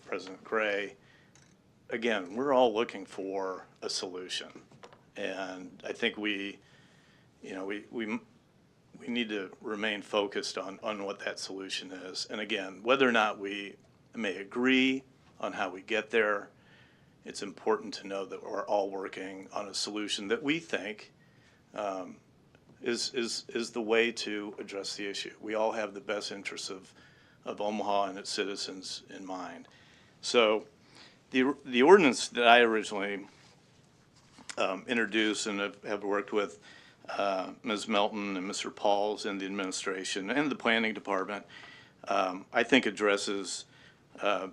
[SPEAKER 19] President Gray, again, we're all looking for a solution. And I think we need to remain focused on what that solution is. And again, whether or not we may agree on how we get there, it's important to know that we're all working on a solution that we think is the way to address the issue. We all have the best interests of Omaha and its citizens in mind. So the ordinance that I originally introduced and have worked with Ms. Melton and Mr. Pauls in the administration and the planning department, I think addresses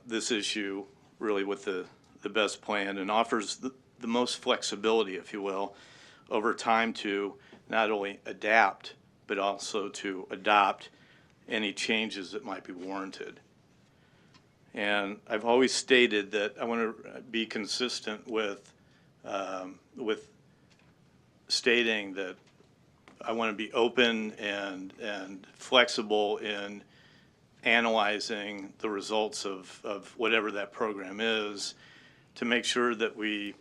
[SPEAKER 19] this issue really with the best plan and offers the most flexibility, if you will, over time to not only adapt, but also to adopt any changes that might be warranted. And I've always stated that I want to be consistent with stating that I want to be open and flexible in analyzing the results of whatever that program is to make sure that we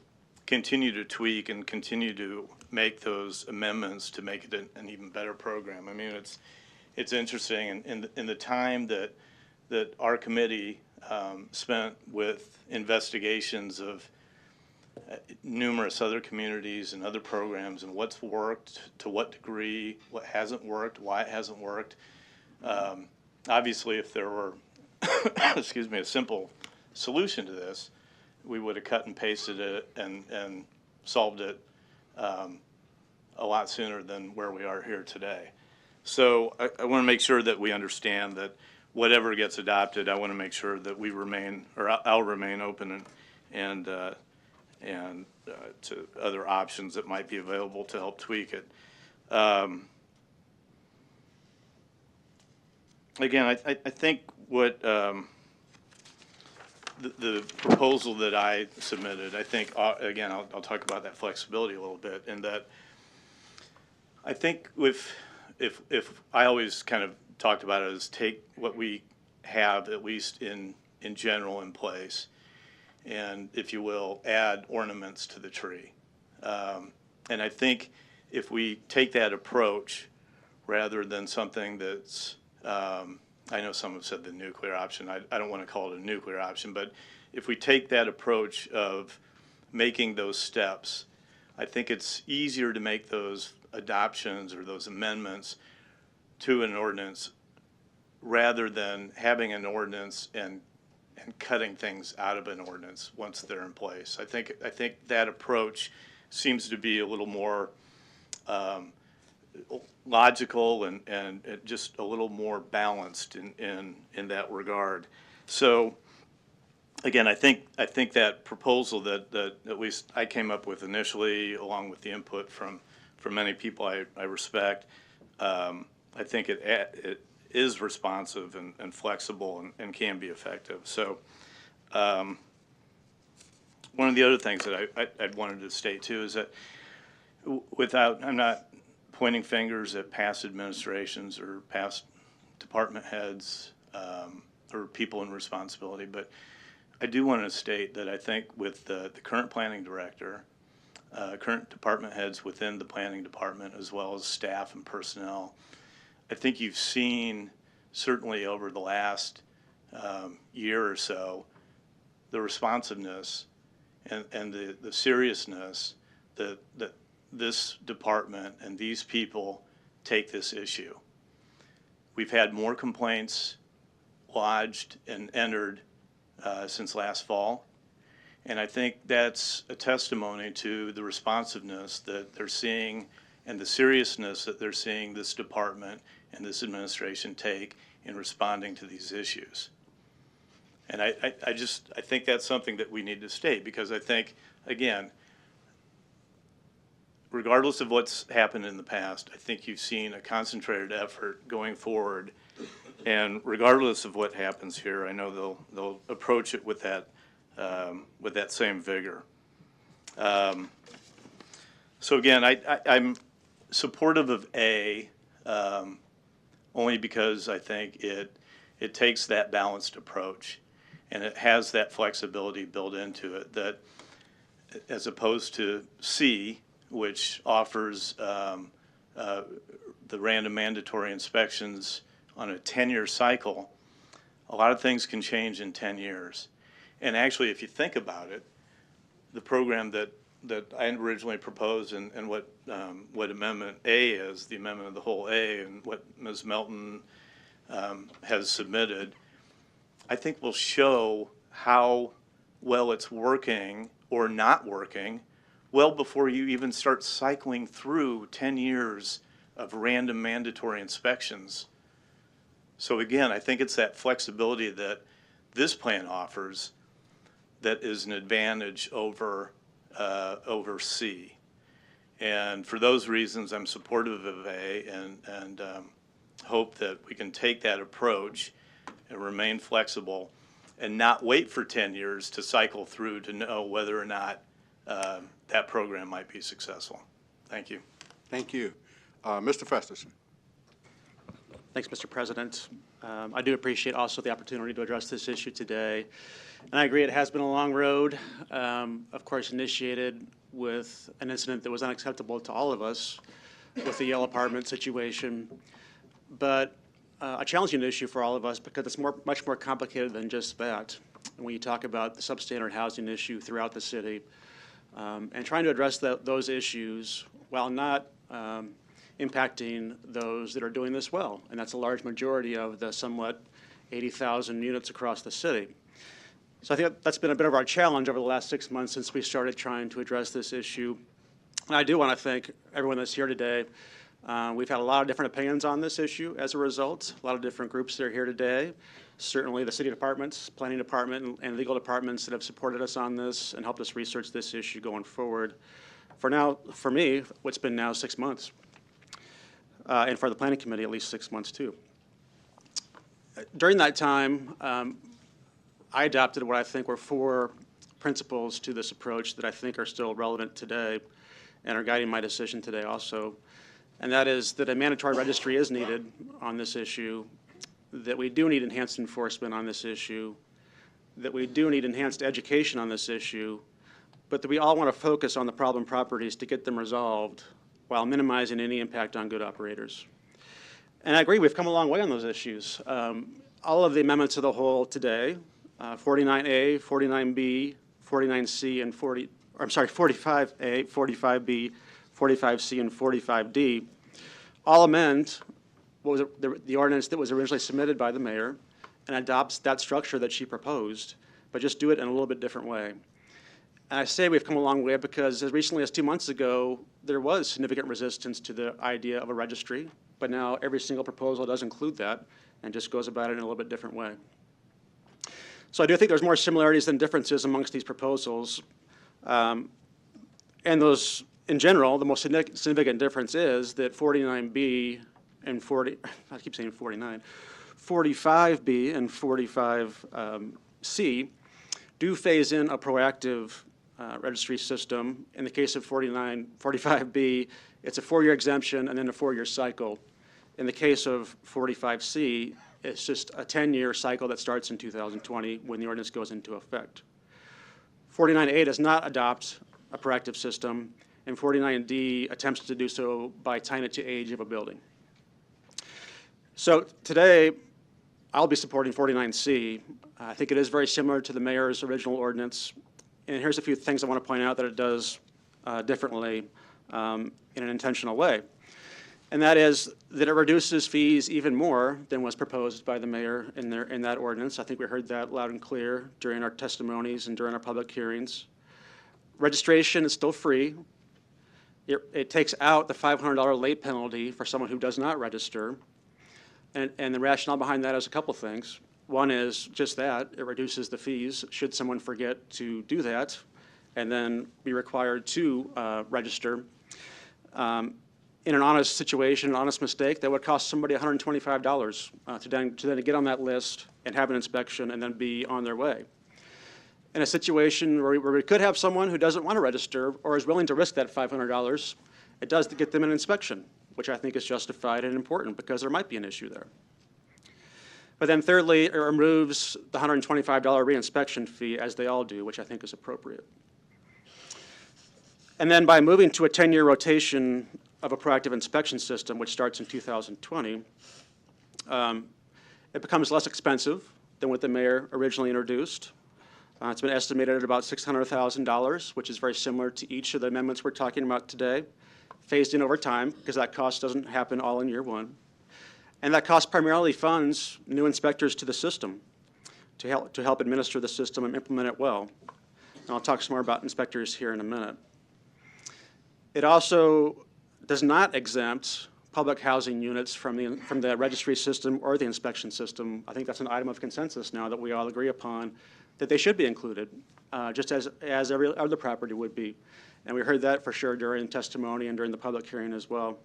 [SPEAKER 19] continue to tweak and continue to make those amendments to make it an even better program. I mean, it's interesting in the time that our committee spent with investigations of numerous other communities and other programs and what's worked, to what degree, what hasn't worked, why it hasn't worked. Obviously, if there were, excuse me, a simple solution to this, we would have cut and pasted it and solved it a lot sooner than where we are here today. So I want to make sure that we understand that whatever gets adopted, I want to make sure that we remain, or I'll remain open and to other options that might be available to help tweak it. Again, I think what the proposal that I submitted, I think, again, I'll talk about that flexibility a little bit, and that I think if I always kind of talked about it as take what we have, at least in general, in place, and, if you will, add ornaments to the tree. And I think if we take that approach rather than something that's, I know some have said the nuclear option. I don't want to call it a nuclear option, but if we take that approach of making those steps, I think it's easier to make those adoptions or those amendments to an ordinance rather than having an ordinance and cutting things out of an ordinance once they're in place. I think that approach seems to be a little more logical and just a little more balanced in that regard. So again, I think that proposal that at least I came up with initially, along with the input from many people I respect, I think it is responsive and flexible and can be effective. So one of the other things that I'd wanted to state too is that I'm not pointing fingers at past administrations or past department heads or people in responsibility, but I do want to state that I think with the current planning director, current department heads within the planning department, as well as staff and personnel, I think you've seen certainly over the last year or so, the responsiveness and the seriousness that this department and these people take this issue. We've had more complaints lodged and entered since last fall. And I think that's a testimony to the responsiveness that they're seeing and the seriousness that they're seeing this department and this administration take in responding to these issues. And I think that's something that we need to state, because I think, again, regardless of what's happened in the past, I think you've seen a concentrated effort going forward. And regardless of what happens here, I know they'll approach it with that same vigor. So again, I'm supportive of A, only because I think it takes that balanced approach, and it has that flexibility built into it, that as opposed to C, which offers the random mandatory inspections on a 10-year cycle. A lot of things can change in 10 years. And actually, if you think about it, the program that I originally proposed and what Amendment A is, the amendment of the whole A, and what Ms. Melton has submitted, I think will show how well it's working or not working well before you even start cycling through 10 years of random mandatory inspections. So again, I think it's that flexibility that this plan offers that is an advantage over C. And for those reasons, I'm supportive of A, and hope that we can take that approach and remain flexible and not wait for 10 years to cycle through to know whether or not that program might be successful. Thank you.
[SPEAKER 1] Thank you. Mr. Festerson.
[SPEAKER 20] Thanks, Mr. President. I do appreciate also the opportunity to address this issue today. And I agree it has been a long road, of course initiated with an incident that was unacceptable to all of us with the Yale apartment situation, but a challenging issue for all of us because it's much more complicated than just that. When you talk about the substandard housing issue throughout the city, and trying to address those issues while not impacting those that are doing this well, and that's a large majority of the somewhat 80,000 units across the city. So I think that's been a bit of our challenge over the last 6 months since we started trying to address this issue. And I do want to thank everyone that's here today. We've had a lot of different opinions on this issue as a result, a lot of different groups that are here today. Certainly the city departments, planning department, and legal departments that have supported us on this and helped us research this issue going forward. For me, what's been now 6 months. And for the planning committee, at least 6 months too. During that time, I adopted what I think were 4 principles to this approach that I think are still relevant today and are guiding my decision today also. And that is that a mandatory registry is needed on this issue, that we do need enhanced enforcement on this issue, that we do need enhanced education on this issue, but that we all want to focus on the problem properties to get them resolved while minimizing any impact on good operators. And I agree, we've come a long way on those issues. All of the amendments of the whole today, 49A, 49B, 49C, and 45A, 45B, 45C, and 45D, all amend what was the ordinance that was originally submitted by the mayor and adopts that structure that she proposed, but just do it in a little bit different way. And I say we've come a long way because as recently as 2 months ago, there was significant resistance to the idea of a registry, but now every single proposal does include that and just goes about it in a little bit different way. So I do think there's more similarities than differences amongst these proposals. And those, in general, the most significant difference is that 49B and 45B and 45C do phase in a proactive registry system. In the case of 45B, it's a 4-year exemption and then a 4-year cycle. In the case of 45C, it's just a 10-year cycle that starts in 2020 when the ordinance goes into effect. 49A does not adopt a proactive system, and 49D attempts to do so by tying it to age of a building. So today, I'll be supporting 49C. I think it is very similar to the mayor's original ordinance. And here's a few things I want to point out that it does differently in an intentional way. And that is that it reduces fees even more than was proposed by the mayor in that ordinance. I think we heard that loud and clear during our testimonies and during our public hearings. Registration is still free. It takes out the $500 late penalty for someone who does not register. And the rationale behind that is a couple things. One is just that, it reduces the fees should someone forget to do that and then be required to register. In an honest situation, an honest mistake, that would cost somebody $125 to then get on that list and have an inspection and then be on their way. In a situation where we could have someone who doesn't want to register or is willing to risk that $500, it does get them an inspection, which I think is justified and important because there might be an issue there. But then thirdly, it removes the $125 reinspection fee, as they all do, which I think is appropriate. And then by moving to a 10-year rotation of a proactive inspection system, which starts in 2020, it becomes less expensive than what the mayor originally introduced. It's been estimated at about $600,000, which is very similar to each of the amendments we're talking about today, phased in over time, because that cost doesn't happen all in year one. And that cost primarily funds new inspectors to the system to help administer the system and implement it well. And I'll talk some more about inspectors here in a minute. It also does not exempt public housing units from the registry system or the inspection system. I think that's an item of consensus now that we all agree upon, that they should be included, just as every other property would be. And we heard that for sure during testimony and during the public hearing as well.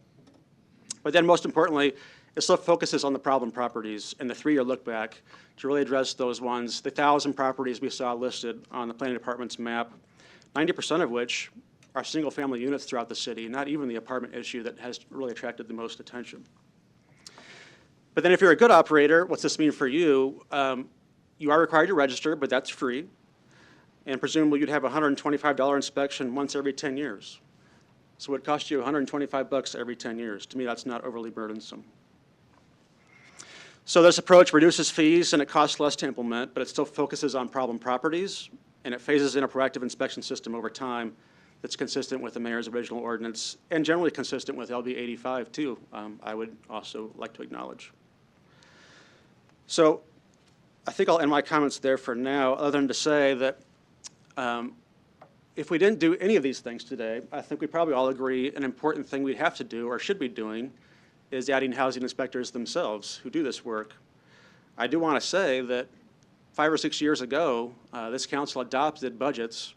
[SPEAKER 20] But then most importantly, it still focuses on the problem properties and the 3-year look back to really address those ones, the 1,000 properties we saw listed on the planning department's map, 90% of which are single-family units throughout the city, not even the apartment issue that has really attracted the most attention. But then if you're a good operator, what's this mean for you? You are required to register, but that's free. And presumably you'd have a $125 inspection once every 10 years. So it would cost you $125 every 10 years. To me, that's not overly burdensome. So this approach reduces fees and it costs less to implement, but it still focuses on problem properties, and it phases in a proactive inspection system over time that's consistent with the mayor's original ordinance and generally consistent with LB 85 too, I would also like to acknowledge. So I think I'll end my comments there for now, other than to say that if we didn't do any of these things today, I think we probably all agree an important thing we have to do or should be doing is adding housing inspectors themselves who do this work. I do want to say that 5 or 6 years ago, this council adopted budgets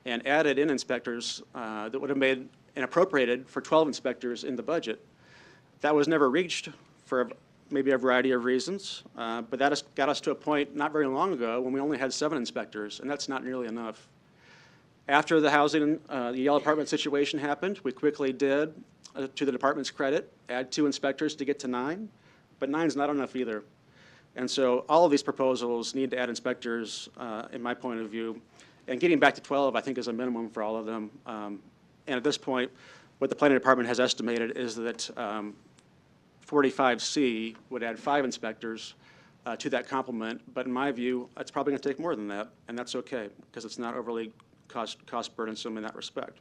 [SPEAKER 20] and added in inspectors that would have made and appropriated for 12 inspectors in the budget. That was never reached for maybe a variety of reasons, but that has got us to a point not very long ago when we only had 7 inspectors, and that's not nearly enough. After the housing, the Yale apartment situation happened, we quickly did, to the department's credit, add 2 inspectors to get to 9, but 9's not enough either. And so all of these proposals need to add inspectors, in my point of view, and getting back to 12, I think, is a minimum for all of them. And at this point, what the planning department has estimated is that 45C would add 5 inspectors to that complement, but in my view, it's probably going to take more than that, and that's okay, because it's not overly cost burdensome in that respect.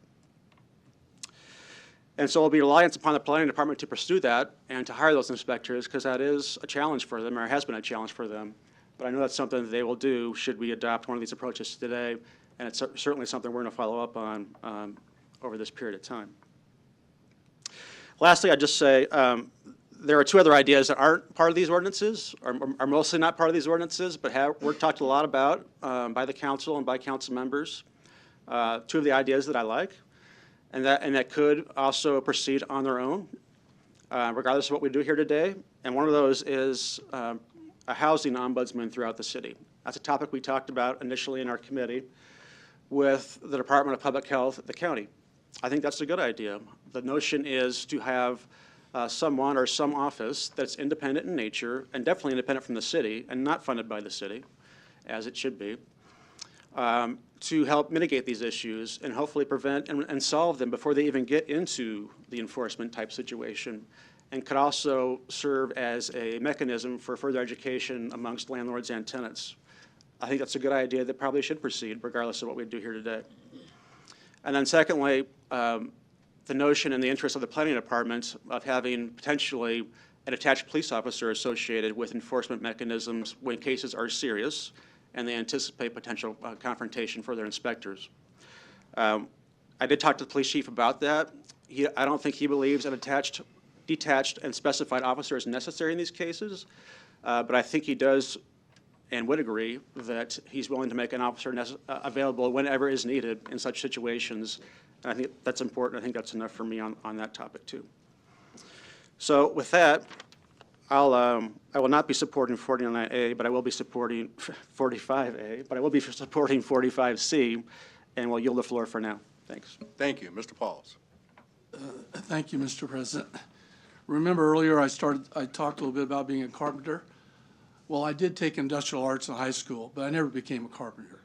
[SPEAKER 20] And so it'll be reliance upon the planning department to pursue that and to hire those inspectors, because that is a challenge for them, or has been a challenge for them. But I know that's something that they will do should we adopt one of these approaches today, and it's certainly something we're going to follow up on over this period of time. Lastly, I'd just say there are 2 other ideas that aren't part of these ordinances, or are mostly not part of these ordinances, but were talked a lot about by the council and by council members. 2 of the ideas that I like, and that could also proceed on their own, regardless of what we do here today. And one of those is a housing ombudsman throughout the city. That's a topic we talked about initially in our committee with the Department of Public Health at the county. I think that's a good idea. The notion is to have someone or some office that's independent in nature and definitely independent from the city and not funded by the city, as it should be, to help mitigate these issues and hopefully prevent and solve them before they even get into the enforcement type situation. and could also serve as a mechanism for further education amongst landlords and tenants. I think that's a good idea that probably should proceed regardless of what we do here today. And then secondly, the notion and the interest of the planning department of having potentially an attached police officer associated with enforcement mechanisms when cases are serious and they anticipate potential confrontation for their inspectors. I did talk to the police chief about that. I don't think he believes an detached and specified officer is necessary in these cases, but I think he does and would agree that he's willing to make an officer available whenever is needed in such situations. And I think that's important. I think that's enough for me on that topic too. So with that, I will not be supporting 49A, but I will be supporting 45A, but I will be supporting 45C, and will yield the floor for now. Thanks.
[SPEAKER 1] Thank you. Mr. Pauls.
[SPEAKER 3] Thank you, Mr. President. Remember earlier I talked a little bit about being a carpenter. Well, I did take industrial arts in high school, but I never became a carpenter.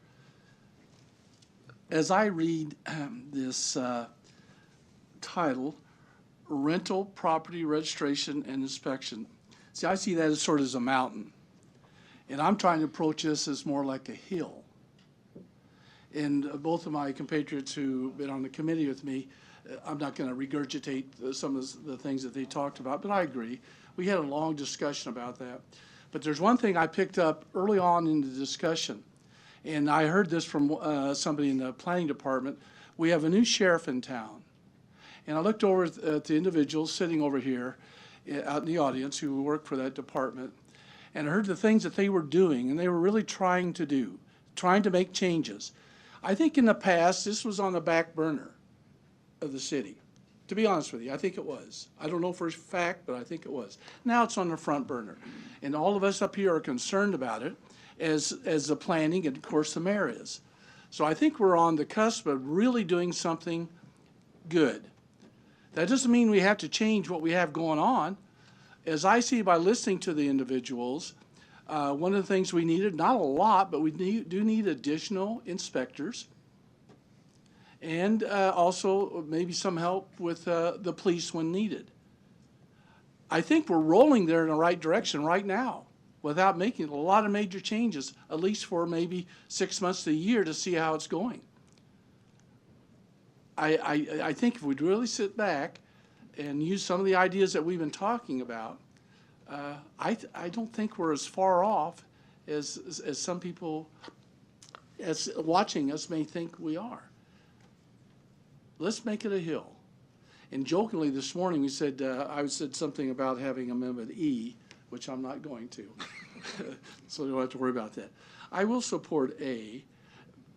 [SPEAKER 3] As I read this title, Rental Property Registration and Inspection, see, I see that as sort of as a mountain. And I'm trying to approach this as more like a hill. And both of my compatriots who've been on the committee with me, I'm not going to regurgitate some of the things that they talked about, but I agree. We had a long discussion about that. But there's one thing I picked up early on in the discussion, and I heard this from somebody in the planning department. We have a new sheriff in town. And I looked over at the individuals sitting over here out in the audience who work for that department, and I heard the things that they were doing, and they were really trying to make changes. I think in the past, this was on the back burner of the city. To be honest with you, I think it was. I don't know for a fact, but I think it was. Now it's on the front burner. And all of us up here are concerned about it as the planning, and of course the mayor is. So I think we're on the cusp of really doing something good. That doesn't mean we have to change what we have going on. As I see by listening to the individuals, one of the things we needed, not a lot, but we do need additional inspectors. And also maybe some help with the police when needed. I think we're rolling there in the right direction right now without making a lot of major changes, at least for maybe 6 months to a year to see how it's going. I think if we'd really sit back and use some of the ideas that we've been talking about, I don't think we're as far off as some people as watching us may think we are. Let's make it a hill. And jokingly this morning we said, I said something about having Amendment E, which I'm not going to. So you don't have to worry about that. I will support A.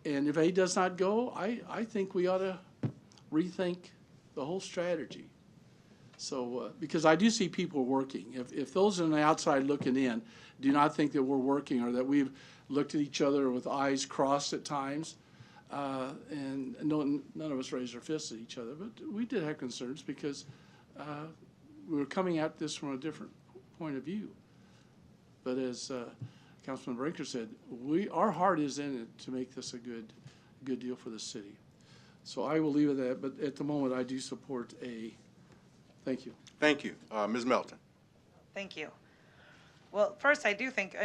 [SPEAKER 3] And if A does not go, I think we ought to rethink the whole strategy. So, because I do see people working. If those on the outside looking in do not think that we're working or that we've looked at each other with eyes crossed at times, and none of us raised our fists at each other, but we did have concerns because we were coming at this from a different point of view. But as Councilman Brinker said, our heart is in it to make this a good deal for the city. So I will leave it at that, but at the moment I do support A. Thank you.
[SPEAKER 1] Thank you. Ms. Melton.
[SPEAKER 9] Thank you. Well, first, I think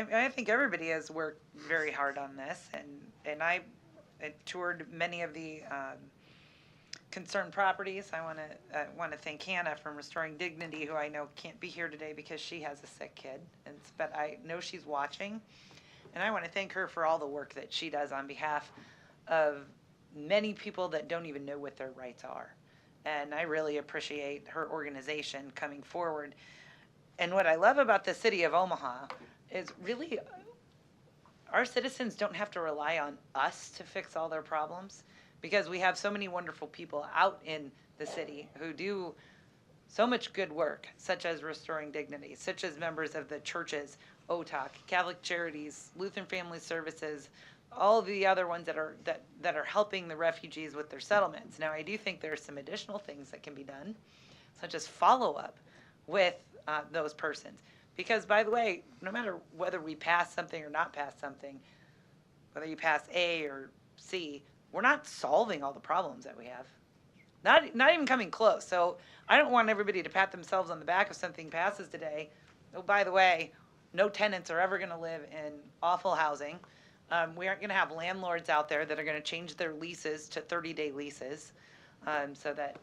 [SPEAKER 9] everybody has worked very hard on this, and I toured many of the concerned properties. I want to thank Hannah from Restoring Dignity, who I know can't be here today because she has a sick kid, but I know she's watching, and I want to thank her for all the work that she does on behalf of many people that don't even know what their rights are. And I really appreciate her organization coming forward. And what I love about the city of Omaha is really our citizens don't have to rely on us to fix all their problems, because we have so many wonderful people out in the city who do so much good work, such as Restoring Dignity, such as members of the churches, OTOC, Catholic Charities, Lutheran Family Services, all of the other ones that are helping the refugees with their settlements. Now, I do think there are some additional things that can be done, such as follow-up with those persons. Because, by the way, no matter whether we pass something or not pass something, whether you pass A or C, we're not solving all the problems that we have. Not even coming close. So I don't want everybody to pat themselves on the back if something passes today. Oh, by the way, no tenants are ever going to live in awful housing. We aren't going to have landlords out there that are going to change their leases to 30-day leases, so that,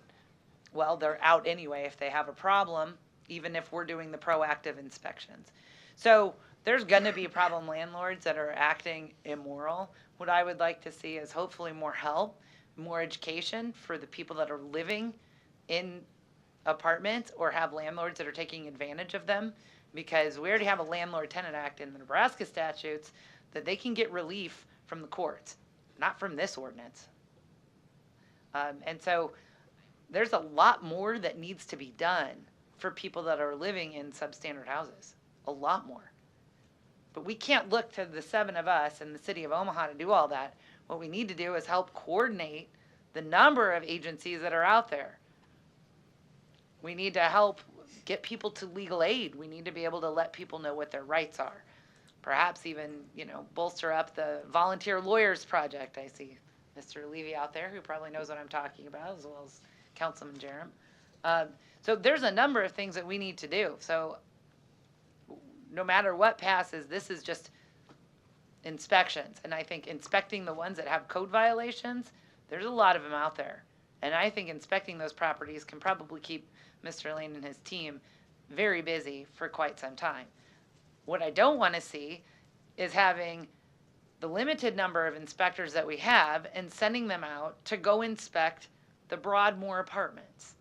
[SPEAKER 9] well, they're out anyway if they have a problem, even if we're doing the proactive inspections. So there's going to be problem landlords that are acting immoral. What I would like to see is hopefully more help, more education for the people that are living in apartments or have landlords that are taking advantage of them, because we already have a Landlord-Tenant Act in the Nebraska statutes that they can get relief from the courts, not from this ordinance. And so there's a lot more that needs to be done for people that are living in substandard houses, a lot more. But we can't look to the 7 of us in the city of Omaha to do all that. What we need to do is help coordinate the number of agencies that are out there. We need to help get people to legal aid. We need to be able to let people know what their rights are. Perhaps even, bolster up the Volunteer Lawyers Project. I see Mr. Levy out there who probably knows what I'm talking about, as well as Councilman Jerem. So there's a number of things that we need to do. So no matter what passes, this is just inspections. And I think inspecting the ones that have code violations, there's a lot of them out there. And I think inspecting those properties can probably keep Mr. Lane and his team very busy for quite some time. What I don't want to see is having the limited number of inspectors that we have and sending them out to go inspect the Broadmoor apartments,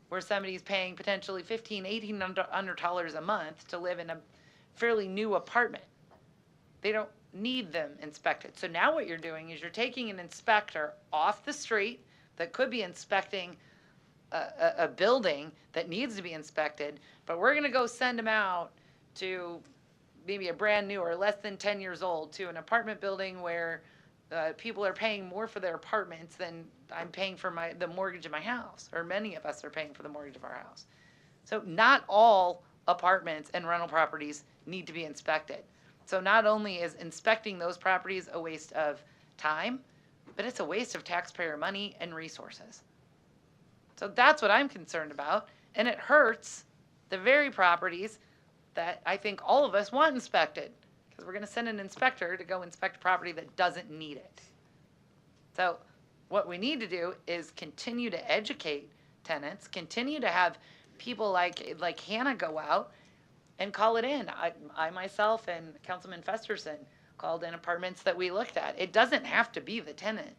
[SPEAKER 9] where somebody's paying potentially $1,500, $1,800 a month to live in a fairly new apartment. They don't need them inspected. So now what you're doing is you're taking an inspector off the street that could be inspecting a building that needs to be inspected, but we're going to go send them out to maybe a brand new or less than 10 years old to an apartment building where people are paying more for their apartments than I'm paying for the mortgage of my house, or many of us are paying for the mortgage of our house. So not all apartments and rental properties need to be inspected. So not only is inspecting those properties a waste of time, but it's a waste of taxpayer money and resources. So that's what I'm concerned about, and it hurts the very properties that I think all of us want inspected, because we're going to send an inspector to go inspect a property that doesn't need it. So what we need to do is continue to educate tenants, continue to have people like Hannah go out and call it in. I myself and Councilman Festerson called in apartments that we looked at. It doesn't have to be the tenant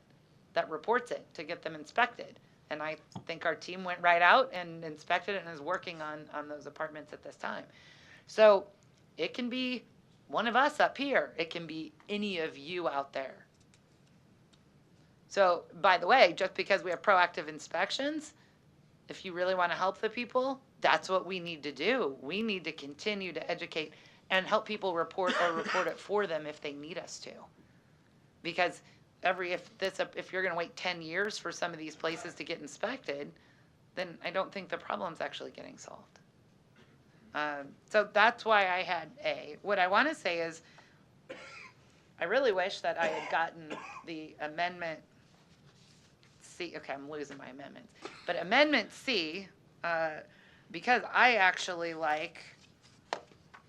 [SPEAKER 9] that reports it to get them inspected. And I think our team went right out and inspected it and is working on those apartments at this time. So it can be one of us up here. It can be any of you out there. So, by the way, just because we have proactive inspections, if you really want to help the people, that's what we need to do. We need to continue to educate and help people report or report it for them if they need us to. Because if you're going to wait 10 years for some of these places to get inspected, then I don't think the problem's actually getting solved. So that's why I had A. What I want to say is, I really wish that I had gotten the amendment C. Okay, I'm losing my amendments. But amendment C, because I actually like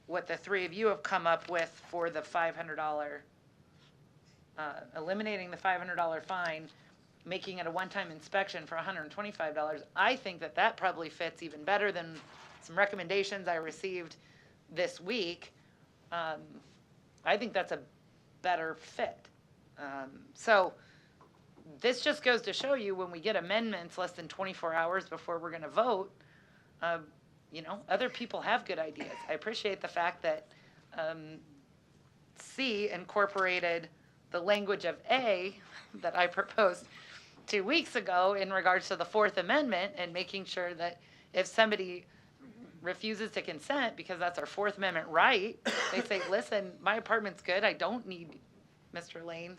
[SPEAKER 9] what the 3 of you have come up with for the $500, eliminating the $500 fine, making it a one-time inspection for $125. I think that probably fits even better than some recommendations I received this week. I think that's a better fit. So this just goes to show you, when we get amendments less than 24 hours before we're going to vote, other people have good ideas. I appreciate the fact that C incorporated the language of A that I proposed 2 weeks ago in regards to the Fourth Amendment, and making sure that if somebody refuses to consent, because that's our Fourth Amendment right, they say, listen, my apartment's good, I don't need Mr. Lane.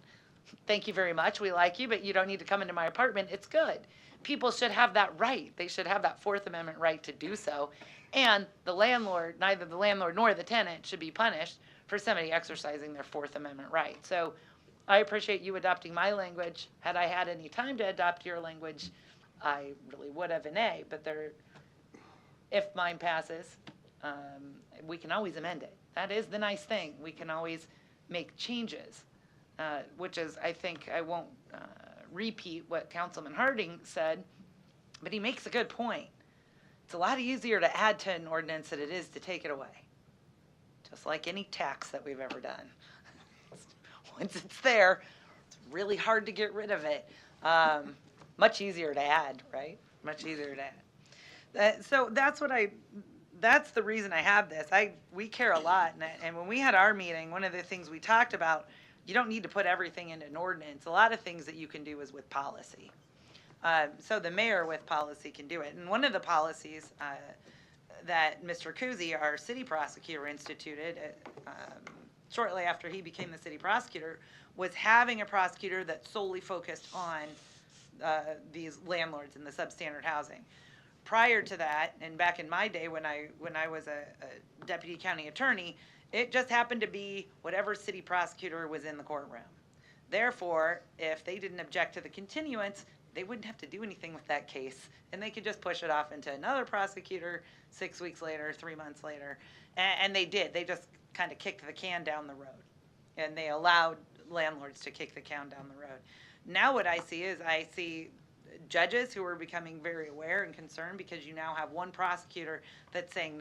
[SPEAKER 9] Thank you very much, we like you, but you don't need to come into my apartment, it's good. People should have that right. They should have that Fourth Amendment right to do so. And the landlord, neither the landlord nor the tenant, should be punished for somebody exercising their Fourth Amendment right. So I appreciate you adopting my language. Had I had any time to adopt your language, I really would have an A, but if mine passes, we can always amend it. That is the nice thing. We can always make changes, which is, I think, I won't repeat what Councilman Harding said, but he makes a good point. It's a lot easier to add to an ordinance than it is to take it away. Just like any tax that we've ever done. Once it's there, it's really hard to get rid of it. Much easier to add, right? Much easier to add. So that's the reason I have this. We care a lot, and when we had our meeting, one of the things we talked about, you don't need to put everything into an ordinance. A lot of things that you can do is with policy. So the mayor with policy can do it. And one of the policies that Mr. Kuzi, our city prosecutor, instituted shortly after he became the city prosecutor was having a prosecutor that solely focused on these landlords in the substandard housing. Prior to that, and back in my day when I was a deputy county attorney, it just happened to be whatever city prosecutor was in the courtroom. Therefore, if they didn't object to the continuance, they wouldn't have to do anything with that case, and they could just push it off into another prosecutor 6 weeks later, 3 months later, and they did. They just kind of kicked the can down the road, and they allowed landlords to kick the can down the road. Now what I see judges who are becoming very aware and concerned because you now have one prosecutor that's saying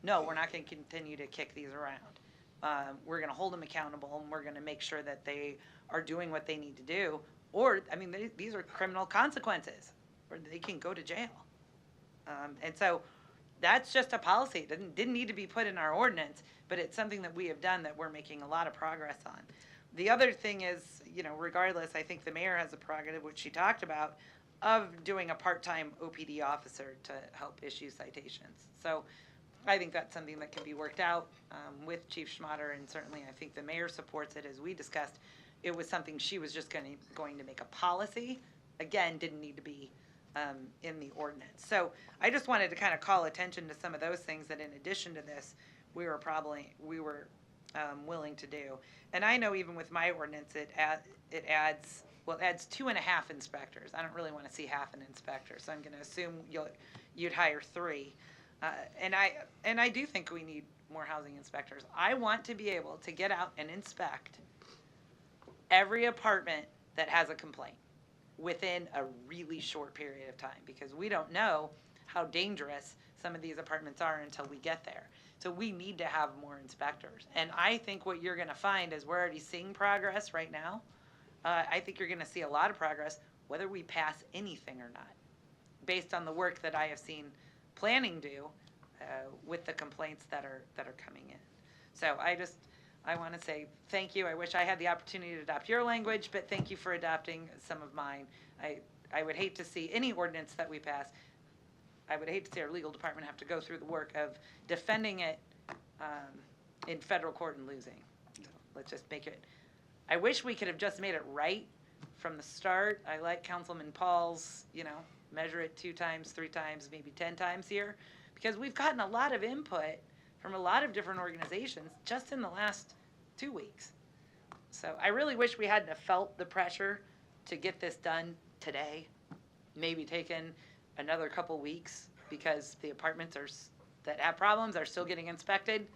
[SPEAKER 9] no, we're not going to continue to kick these around. We're going to hold them accountable, and we're going to make sure that they are doing what they need to do. Or, I mean, these are criminal consequences, or they can go to jail. And so that's just a policy. It didn't need to be put in our ordinance, but it's something that we have done that we're making a lot of progress on. The other thing is, regardless, I think the mayor has a prerogative, which she talked about, of doing a part-time OPD officer to help issue citations. So I think that's something that can be worked out with Chief Schmatter, and certainly I think the mayor supports it. As we discussed, it was something she was just going to make a policy. Again, didn't need to be in the ordinance. So I just wanted to kind of call attention to some of those things that in addition to this, we were willing to do. And I know even with my ordinance, it adds 2.5 inspectors. I don't really want to see half an inspector, so I'm going to assume you'd hire 3. And I do think we need more housing inspectors. I want to be able to get out and inspect every apartment that has a complaint within a really short period of time, because we don't know how dangerous some of these apartments are until we get there. So we need to have more inspectors. And I think what you're going to find is we're already seeing progress right now. I think you're going to see a lot of progress whether we pass anything or not, based on the work that I have seen planning do with the complaints that are coming in. So I want to say thank you. I wish I had the opportunity to adopt your language, but thank you for adopting some of mine. I would hate to see any ordinance that we pass. I would hate to see our legal department have to go through the work of defending it in federal court and losing. So let's just make it. I wish we could have just made it right from the start. I like Councilman Paul's, measure it 2 times, 3 times, maybe 10 times here, because we've gotten a lot of input from a lot of different organizations just in the last 2 weeks. So I really wish we hadn't have felt the pressure to get this done today, maybe taken another couple weeks, because the apartments that have problems are still getting inspected,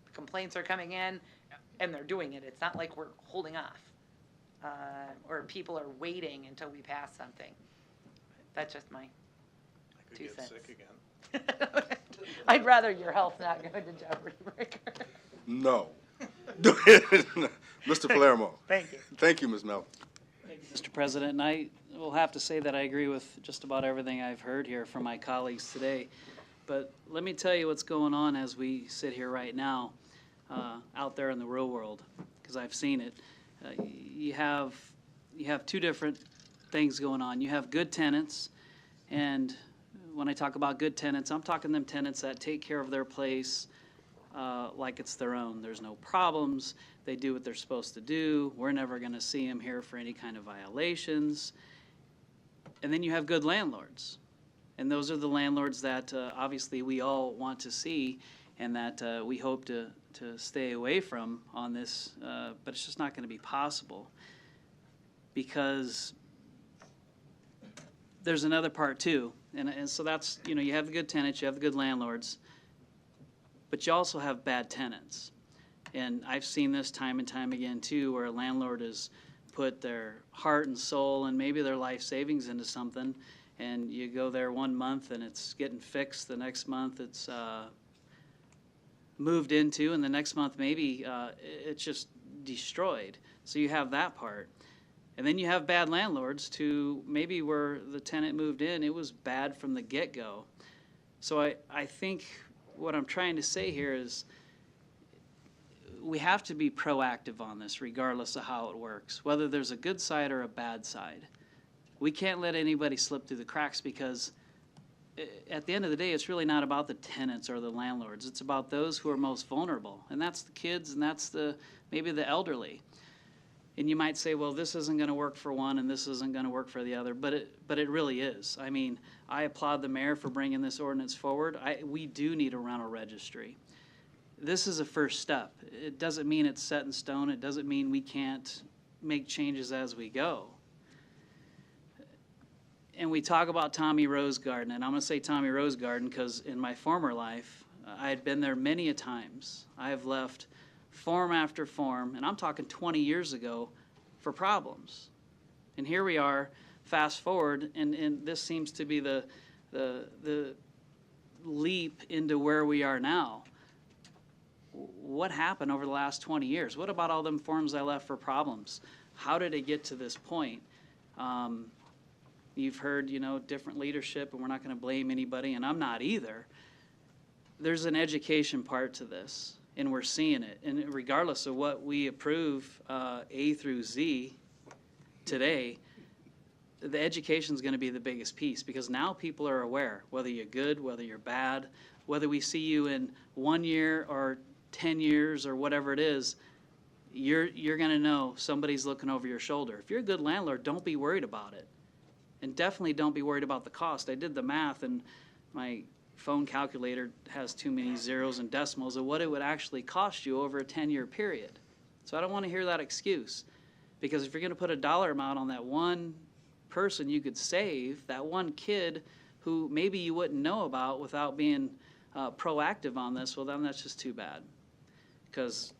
[SPEAKER 9] the complaints are coming in, and they're doing it. It's not like we're holding off or people are waiting until we pass something. That's just my 2 cents.
[SPEAKER 1] Sick again.
[SPEAKER 9] I'd rather your health not go into jeopardy, Breaker.
[SPEAKER 1] No. Mr. Palermo.
[SPEAKER 9] Thank you.
[SPEAKER 1] Thank you, Ms. Melton.
[SPEAKER 21] Mr. President, and I will have to say that I agree with just about everything I've heard here from my colleagues today. But let me tell you what's going on as we sit here right now out there in the real world, because I've seen it. You have 2 different things going on. You have good tenants, and when I talk about good tenants, I'm talking them tenants that take care of their place like it's their own. There's no problems. They do what they're supposed to do. We're never going to see them here for any kind of violations. And then you have good landlords. And those are the landlords that obviously we all want to see and that we hope to stay away from on this, but it's just not going to be possible, because there's another part too. And so that's, you know, you have the good tenants, you have the good landlords, but you also have bad tenants. And I've seen this time and time again too, where a landlord has put their heart and soul and maybe their life savings into something, and you go there 1 month and it's getting fixed, the next month it's moved into, and the next month maybe it's just destroyed. So you have that part. And then you have bad landlords to maybe where the tenant moved in, it was bad from the get-go. So I think what I'm trying to say here is we have to be proactive on this regardless of how it works, whether there's a good side or a bad side. We can't let anybody slip through the cracks, because at the end of the day, it's really not about the tenants or the landlords. It's about those who are most vulnerable, and that's the kids, and that's maybe the elderly. And you might say, well, this isn't going to work for one and this isn't going to work for the other, but it really is. I mean, I applaud the mayor for bringing this ordinance forward. We do need a rental registry. This is a first step. It doesn't mean it's set in stone. It doesn't mean we can't make changes as we go. And we talk about Tommy Rose Garden, and I'm going to say Tommy Rose Garden because in my former life, I had been there many a times. I have left form after form, and I'm talking 20 years ago, for problems. And here we are, fast forward, and this seems to be the leap into where we are now. What happened over the last 20 years? What about all them forms I left for problems? How did it get to this point? You've heard, you know, different leadership, and we're not going to blame anybody, and I'm not either. There's an education part to this, and we're seeing it. And regardless of what we approve, A through Z today, the education is going to be the biggest piece, because now people are aware, whether you're good, whether you're bad, whether we see you in 1 year or 10 years or whatever it is, you're going to know somebody's looking over your shoulder. If you're a good landlord, don't be worried about it. And definitely don't be worried about the cost. I did the math, and my phone calculator has too many zeros and decimals of what it would actually cost you over a 10-year period. So I don't want to hear that excuse, because if you're going to put a dollar amount on that one person you could save, that one kid who maybe you wouldn't know about without being proactive on this, well, then that's just too bad. Because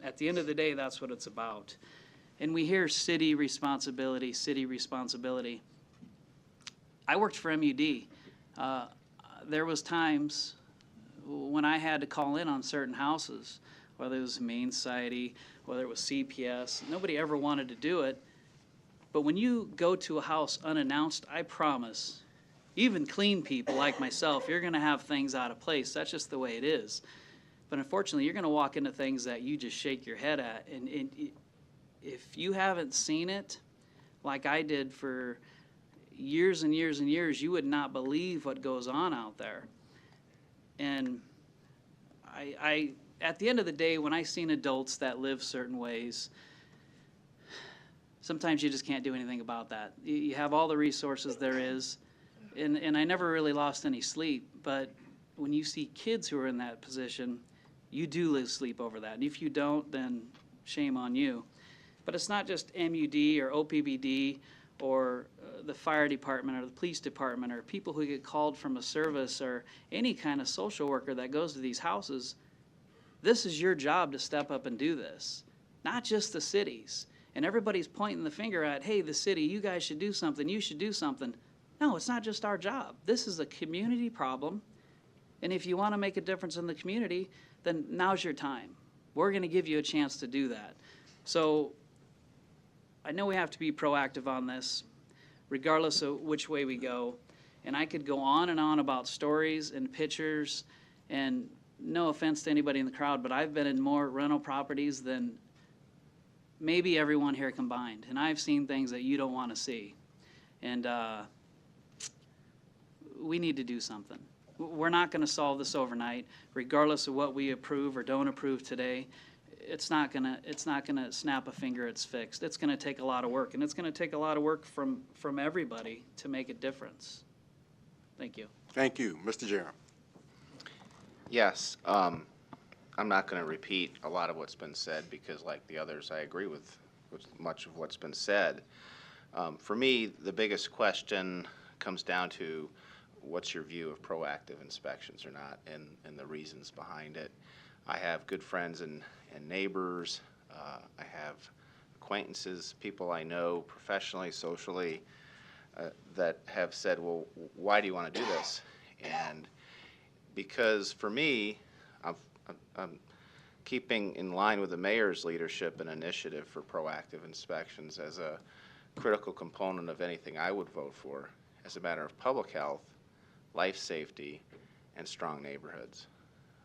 [SPEAKER 21] at the end of the day, that's what it's about. And we hear city responsibility, city responsibility. I worked for MUD. There was times when I had to call in on certain houses, whether it was Main Society, whether it was CPS. Nobody ever wanted to do it. But when you go to a house unannounced, I promise, even clean people like myself, you're going to have things out of place. That's just the way it is. But unfortunately, you're going to walk into things that you just shake your head at. And if you haven't seen it, like I did for years and years and years, you would not believe what goes on out there. And I at the end of the day, when I seen adults that live certain ways, sometimes you just can't do anything about that. You have all the resources there is, and I never really lost any sleep, but when you see kids who are in that position, you do lose sleep over that. And if you don't, then shame on you. But it's not just MUD or OPBD or the fire department or the police department or people who get called from a service or any kind of social worker that goes to these houses. This is your job to step up and do this, not just the cities. And everybody's pointing the finger at, hey, the city, you guys should do something, you should do something. No, it's not just our job. This is a community problem. And if you want to make a difference in the community, then now's your time. We're going to give you a chance to do that. So I know we have to be proactive on this, regardless of which way we go. And I could go on and on about stories and pictures, and no offense to anybody in the crowd, but I've been in more rental properties than maybe everyone here combined. And I've seen things that you don't want to see. And we need to do something. We're not going to solve this overnight, regardless of what we approve or don't approve today. It's not gonna snap a finger, it's fixed. It's gonna take a lot of work, and it's gonna take a lot of work from everybody to make a difference. Thank you.
[SPEAKER 1] Thank you. Mr. Jerem.
[SPEAKER 15] Yes, I'm not going to repeat a lot of what's been said because, like the others, I agree with much of what's been said. For me, the biggest question comes down to what's your view of proactive inspections or not, and the reasons behind it. I have good friends and neighbors. I have acquaintances, people I know professionally, socially, that have said, well, why do you want to do this? And because for me, I'm keeping in line with the mayor's leadership and initiative for proactive inspections as a critical component of anything I would vote for as a matter of public health, life safety, and strong neighborhoods.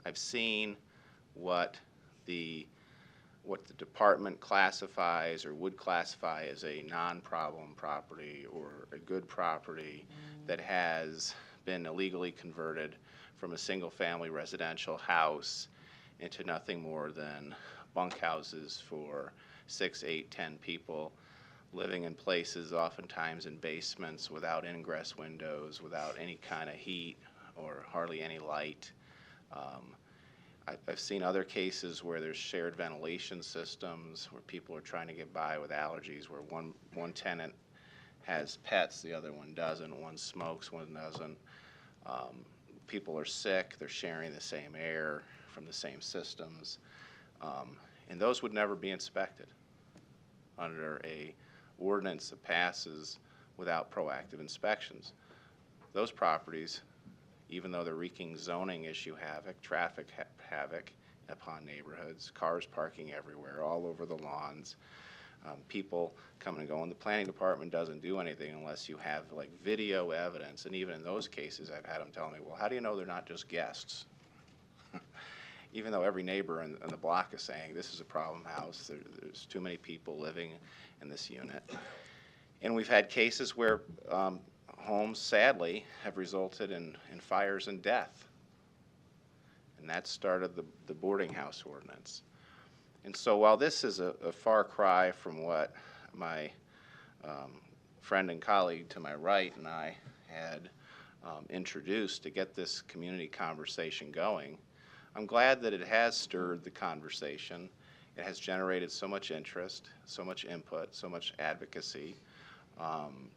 [SPEAKER 15] I've seen what the department classifies or would classify as a non-problem property or a good property that has been illegally converted from a single-family residential house into nothing more than bunkhouses for 6, 8, 10 people living in places oftentimes in basements without ingress windows, without any kind of heat or hardly any light. I've seen other cases where there's shared ventilation systems, where people are trying to get by with allergies, where one tenant has pets, the other one doesn't, one smokes, one doesn't. People are sick, they're sharing the same air from the same systems, and those would never be inspected under a ordinance that passes without proactive inspections. Those properties, even though they're wreaking zoning issue havoc, traffic havoc upon neighborhoods, cars parking everywhere, all over the lawns, people coming and going. The planning department doesn't do anything unless you have like video evidence, and even in those cases I've had them tell me, well, how do you know they're not just guests? Even though every neighbor in the block is saying this is a problem house, there's too many people living in this unit. And we've had cases where homes, sadly, have resulted in fires and death. And that started the boarding house ordinance. And so while this is a far cry from what my friend and colleague to my right and I had introduced to get this community conversation going, I'm glad that it has stirred the conversation. It has generated so much interest, so much input, so much advocacy.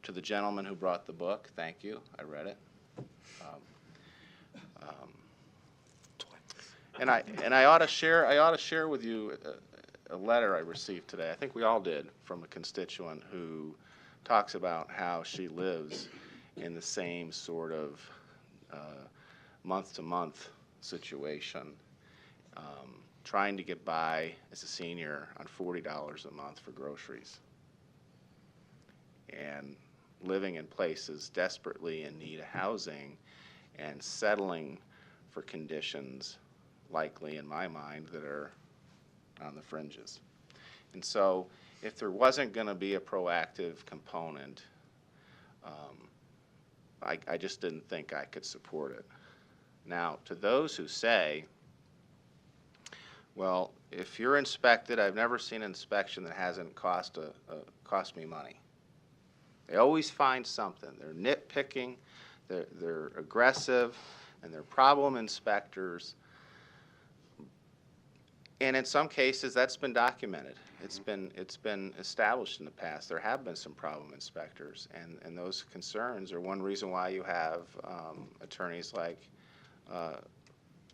[SPEAKER 15] To the gentleman who brought the book, thank you. I read it. And I ought to share with you a letter I received today. I think we all did, from a constituent who talks about how she lives in the same sort of month-to-month situation, trying to get by as a senior on $40 a month for groceries, and living in places desperately in need of housing and settling for conditions likely, in my mind, that are on the fringes. And so if there wasn't going to be a proactive component, I just didn't think I could support it. Now, to those who say, well, if you're inspected, I've never seen an inspection that hasn't cost me money. They always find something. They're nitpicking, they're aggressive, and they're problem inspectors. And in some cases, that's been documented. It's been established in the past. There have been some problem inspectors, and those concerns are one reason why you have attorneys like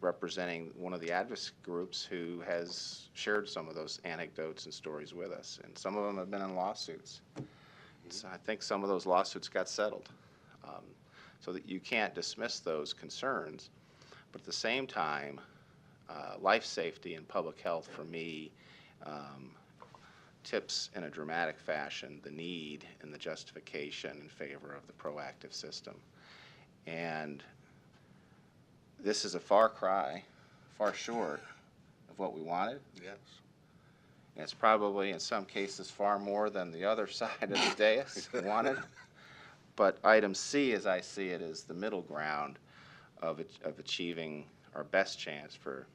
[SPEAKER 15] representing one of the advocacy groups who has shared some of those anecdotes and stories with us. And some of them have been in lawsuits. So I think some of those lawsuits got settled. So that you can't dismiss those concerns. But at the same time, life safety and public health for me tips in a dramatic fashion the need and the justification in favor of the proactive system. And this is a far cry, far short of what we wanted.
[SPEAKER 1] Yes.
[SPEAKER 15] And it's probably in some cases far more than the other side of the dais wanted. But item C, as I see it, is the middle ground of achieving our best chance for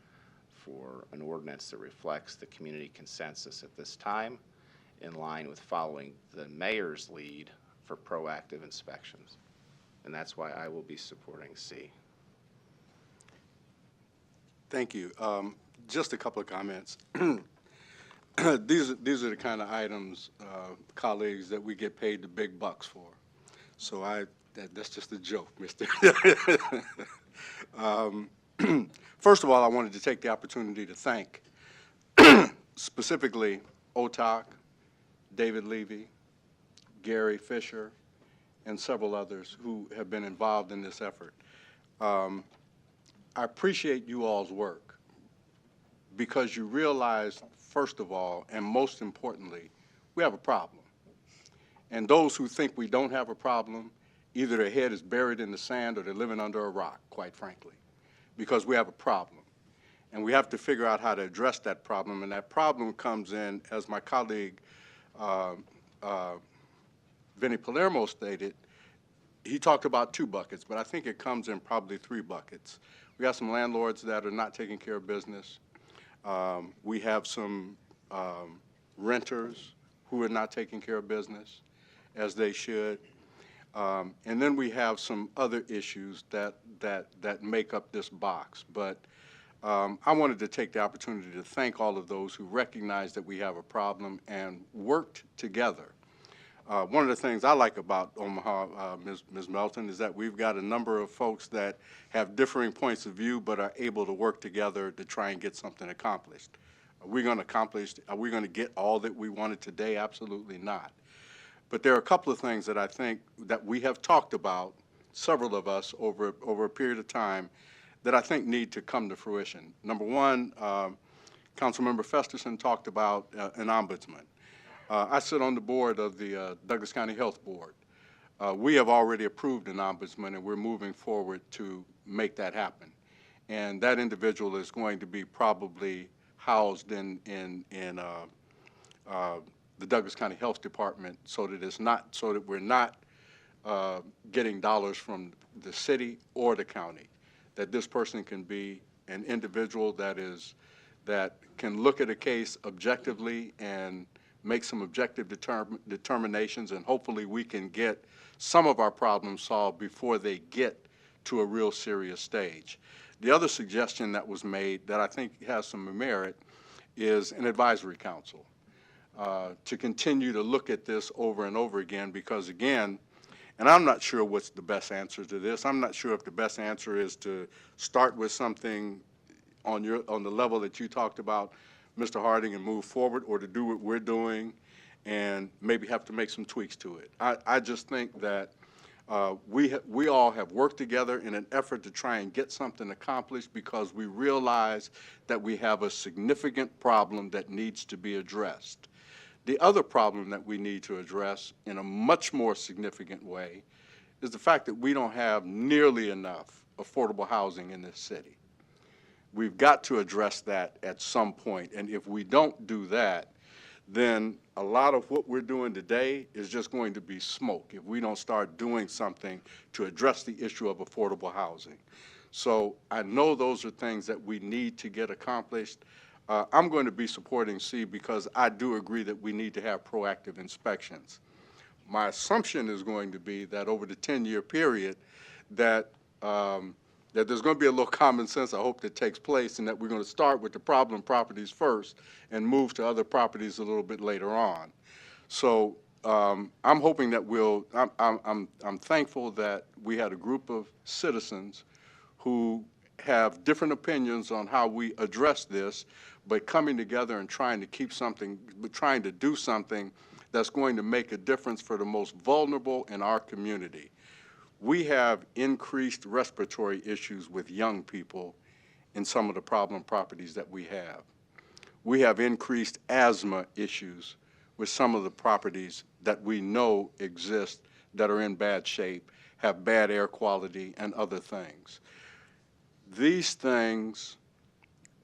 [SPEAKER 15] an ordinance that reflects the community consensus at this time, in line with following the mayor's lead for proactive inspections. And that's why I will be supporting C.
[SPEAKER 1] Thank you. Just a couple of comments. These are the kind of items, colleagues, that we get paid the big bucks for. So I That's just a joke, mister. First of all, I wanted to take the opportunity to thank specifically OTOC, David Levy, Gary Fisher, and several others who have been involved in this effort. I appreciate you all's work because you realize, first of all, and most importantly, we have a problem. And those who think we don't have a problem, either their head is buried in the sand or they're living under a rock, quite frankly, because we have a problem. And we have to figure out how to address that problem. And that problem comes in, as my colleague Vinnie Palermo stated, he talked about 2 buckets, but I think it comes in probably 3 buckets. We have some landlords that are not taking care of business. We have some renters who are not taking care of business as they should. And then we have some other issues that make up this box. But I wanted to take the opportunity to thank all of those who recognize that we have a problem and worked together. One of the things I like about Omaha, Ms. Melton, is that we've got a number of folks that have differing points of view but are able to work together to try and get something accomplished. Are we going to get all that we wanted today? Absolutely not. But there are a couple of things that I think that we have talked about, several of us, over a period of time, that I think need to come to fruition. Number one, Councilmember Festerson talked about an ombudsman. I sit on the board of the Douglas County Health Board. We have already approved an ombudsman, and we're moving forward to make that happen. And that individual is going to be probably housed in the Douglas County Health Department, so that we're not getting dollars from the city or the county. That this person can be an individual that can look at a case objectively and make some objective determinations, and hopefully we can get some of our problems solved before they get to a real serious stage. The other suggestion that was made that I think has some merit is an advisory council to continue to look at this over and over again, because again, and I'm not sure what's the best answer to this. I'm not sure if the best answer is to start with something on the level that you talked about, Mr. Harding, and move forward, or to do what we're doing and maybe have to make some tweaks to it. I just think that we all have worked together in an effort to try and get something accomplished because we realize that we have a significant problem that needs to be addressed. The other problem that we need to address in a much more significant way is the fact that we don't have nearly enough affordable housing in this city. We've got to address that at some point, and if we don't do that, then a lot of what we're doing today is just going to be smoke if we don't start doing something to address the issue of affordable housing. So I know those are things that we need to get accomplished. I'm going to be supporting C because I do agree that we need to have proactive inspections. My assumption is going to be that over the 10-year period that there's going to be a little common sense, I hope, that takes place, and that we're going to start with the problem properties first and move to other properties a little bit later on. So I'm hoping that I'm thankful that we had a group of citizens who have different opinions on how we address this, but coming together and trying to do something that's going to make a difference for the most vulnerable in our community. We have increased respiratory issues with young people in some of the problem properties that we have. We have increased asthma issues with some of the properties that we know exist that are in bad shape, have bad air quality, and other things. These things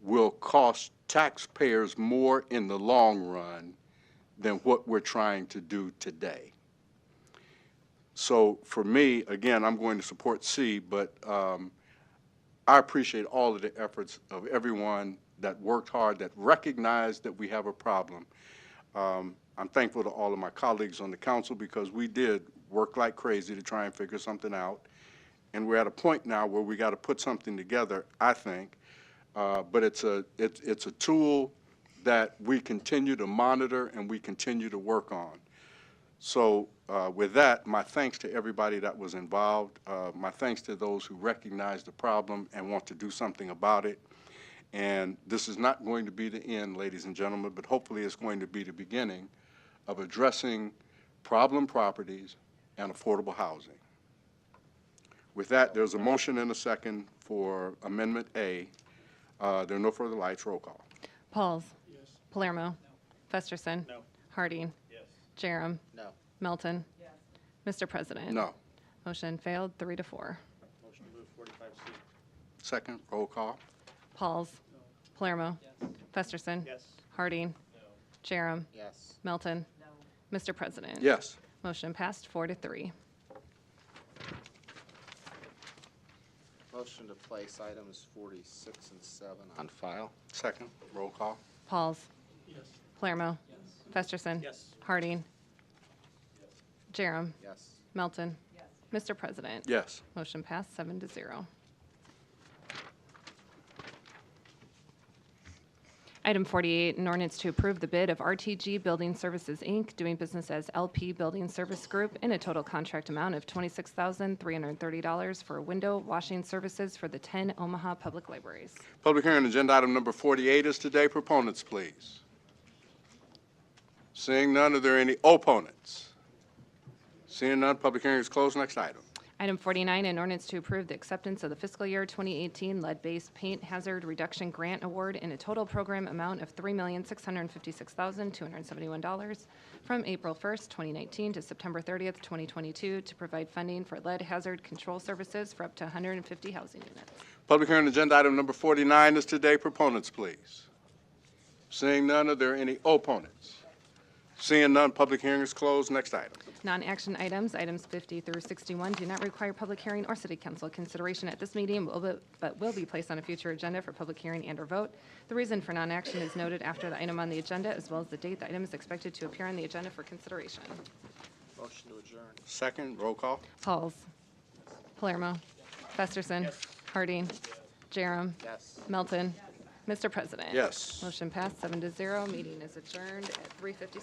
[SPEAKER 1] will cost taxpayers more in the long run than what we're trying to do today. So for me, again, I'm going to support C, but I appreciate all of the efforts of everyone that worked hard, that recognized that we have a problem. I'm thankful to all of my colleagues on the council because we did work like crazy to try and figure something out. And we're at a point now where we got to put something together, I think. But it's a tool that we continue to monitor and we continue to work on. So with that, my thanks to everybody that was involved. My thanks to those who recognize the problem and want to do something about it. And this is not going to be the end, ladies and gentlemen, but hopefully it's going to be the beginning of addressing problem properties and affordable housing. With that, there's a motion and a second for Amendment A. There are no further lights. Roll call.
[SPEAKER 2] Pauls. Yes. Palermo. No. Festerson. No. Harding. Yes. Jerem.
[SPEAKER 15] No.
[SPEAKER 2] Melton. Yes. Mr. President.
[SPEAKER 1] No.
[SPEAKER 2] Motion failed 3-4.
[SPEAKER 19] Motion to move 45C.
[SPEAKER 1] Second. Roll call.
[SPEAKER 2] Pauls. No. Palermo. Yes. Festerson.
[SPEAKER 19] Yes.
[SPEAKER 2] Harding. No. Jerem.
[SPEAKER 15] Yes.
[SPEAKER 2] Melton. No. Mr. President.
[SPEAKER 1] Yes.
[SPEAKER 2] Motion passed 4-3.
[SPEAKER 15] Motion to place items 46 and 7 on file.
[SPEAKER 1] Second. Roll call.
[SPEAKER 2] Pauls. Yes. Palermo. Yes. Festerson.
[SPEAKER 19] Yes.
[SPEAKER 2] Harding. Yes. Jerem.
[SPEAKER 15] Yes.
[SPEAKER 2] Melton. Yes. Mr. President.
[SPEAKER 1] Yes.
[SPEAKER 2] Motion passed 7-0. Item 48, an ordinance to approve the bid of RTG Building Services, Inc., doing business as LP Building Service Group, in a total contract amount of $26,330 for window washing services for the 10 Omaha Public Libraries.
[SPEAKER 1] Public hearing, agenda item number 48 is today. Proponents, please. Seeing none, are there any opponents? Seeing none, public hearing is closed. Next item.
[SPEAKER 2] Item 49, an ordinance to approve the acceptance of the fiscal year 2018 lead-based paint hazard reduction grant award in a total program amount of $3,656,271 from April 1st, 2019 to September 30th, 2022 to provide funding for lead hazard control services for up to 150 housing units.
[SPEAKER 1] Public hearing, agenda item number 49 is today. Proponents, please. Seeing none, are there any opponents? Seeing none, public hearing is closed. Next item.
[SPEAKER 2] Non-action items, items 50 through 61, do not require public hearing or city council consideration at this meeting, but will be placed on a future agenda for public hearing and/or vote. The reason for non-action is noted after the item on the agenda, as well as the date the item is expected to appear on the agenda for consideration.
[SPEAKER 15] Motion to adjourn.
[SPEAKER 1] Second. Roll call.
[SPEAKER 2] Pauls. Palermo. Festerson. Harding. Jerem.
[SPEAKER 15] Yes.
[SPEAKER 2] Melton. Mr. President.
[SPEAKER 1] Yes.
[SPEAKER 2] Motion passed 7-0. Meeting is adjourned at 3:56.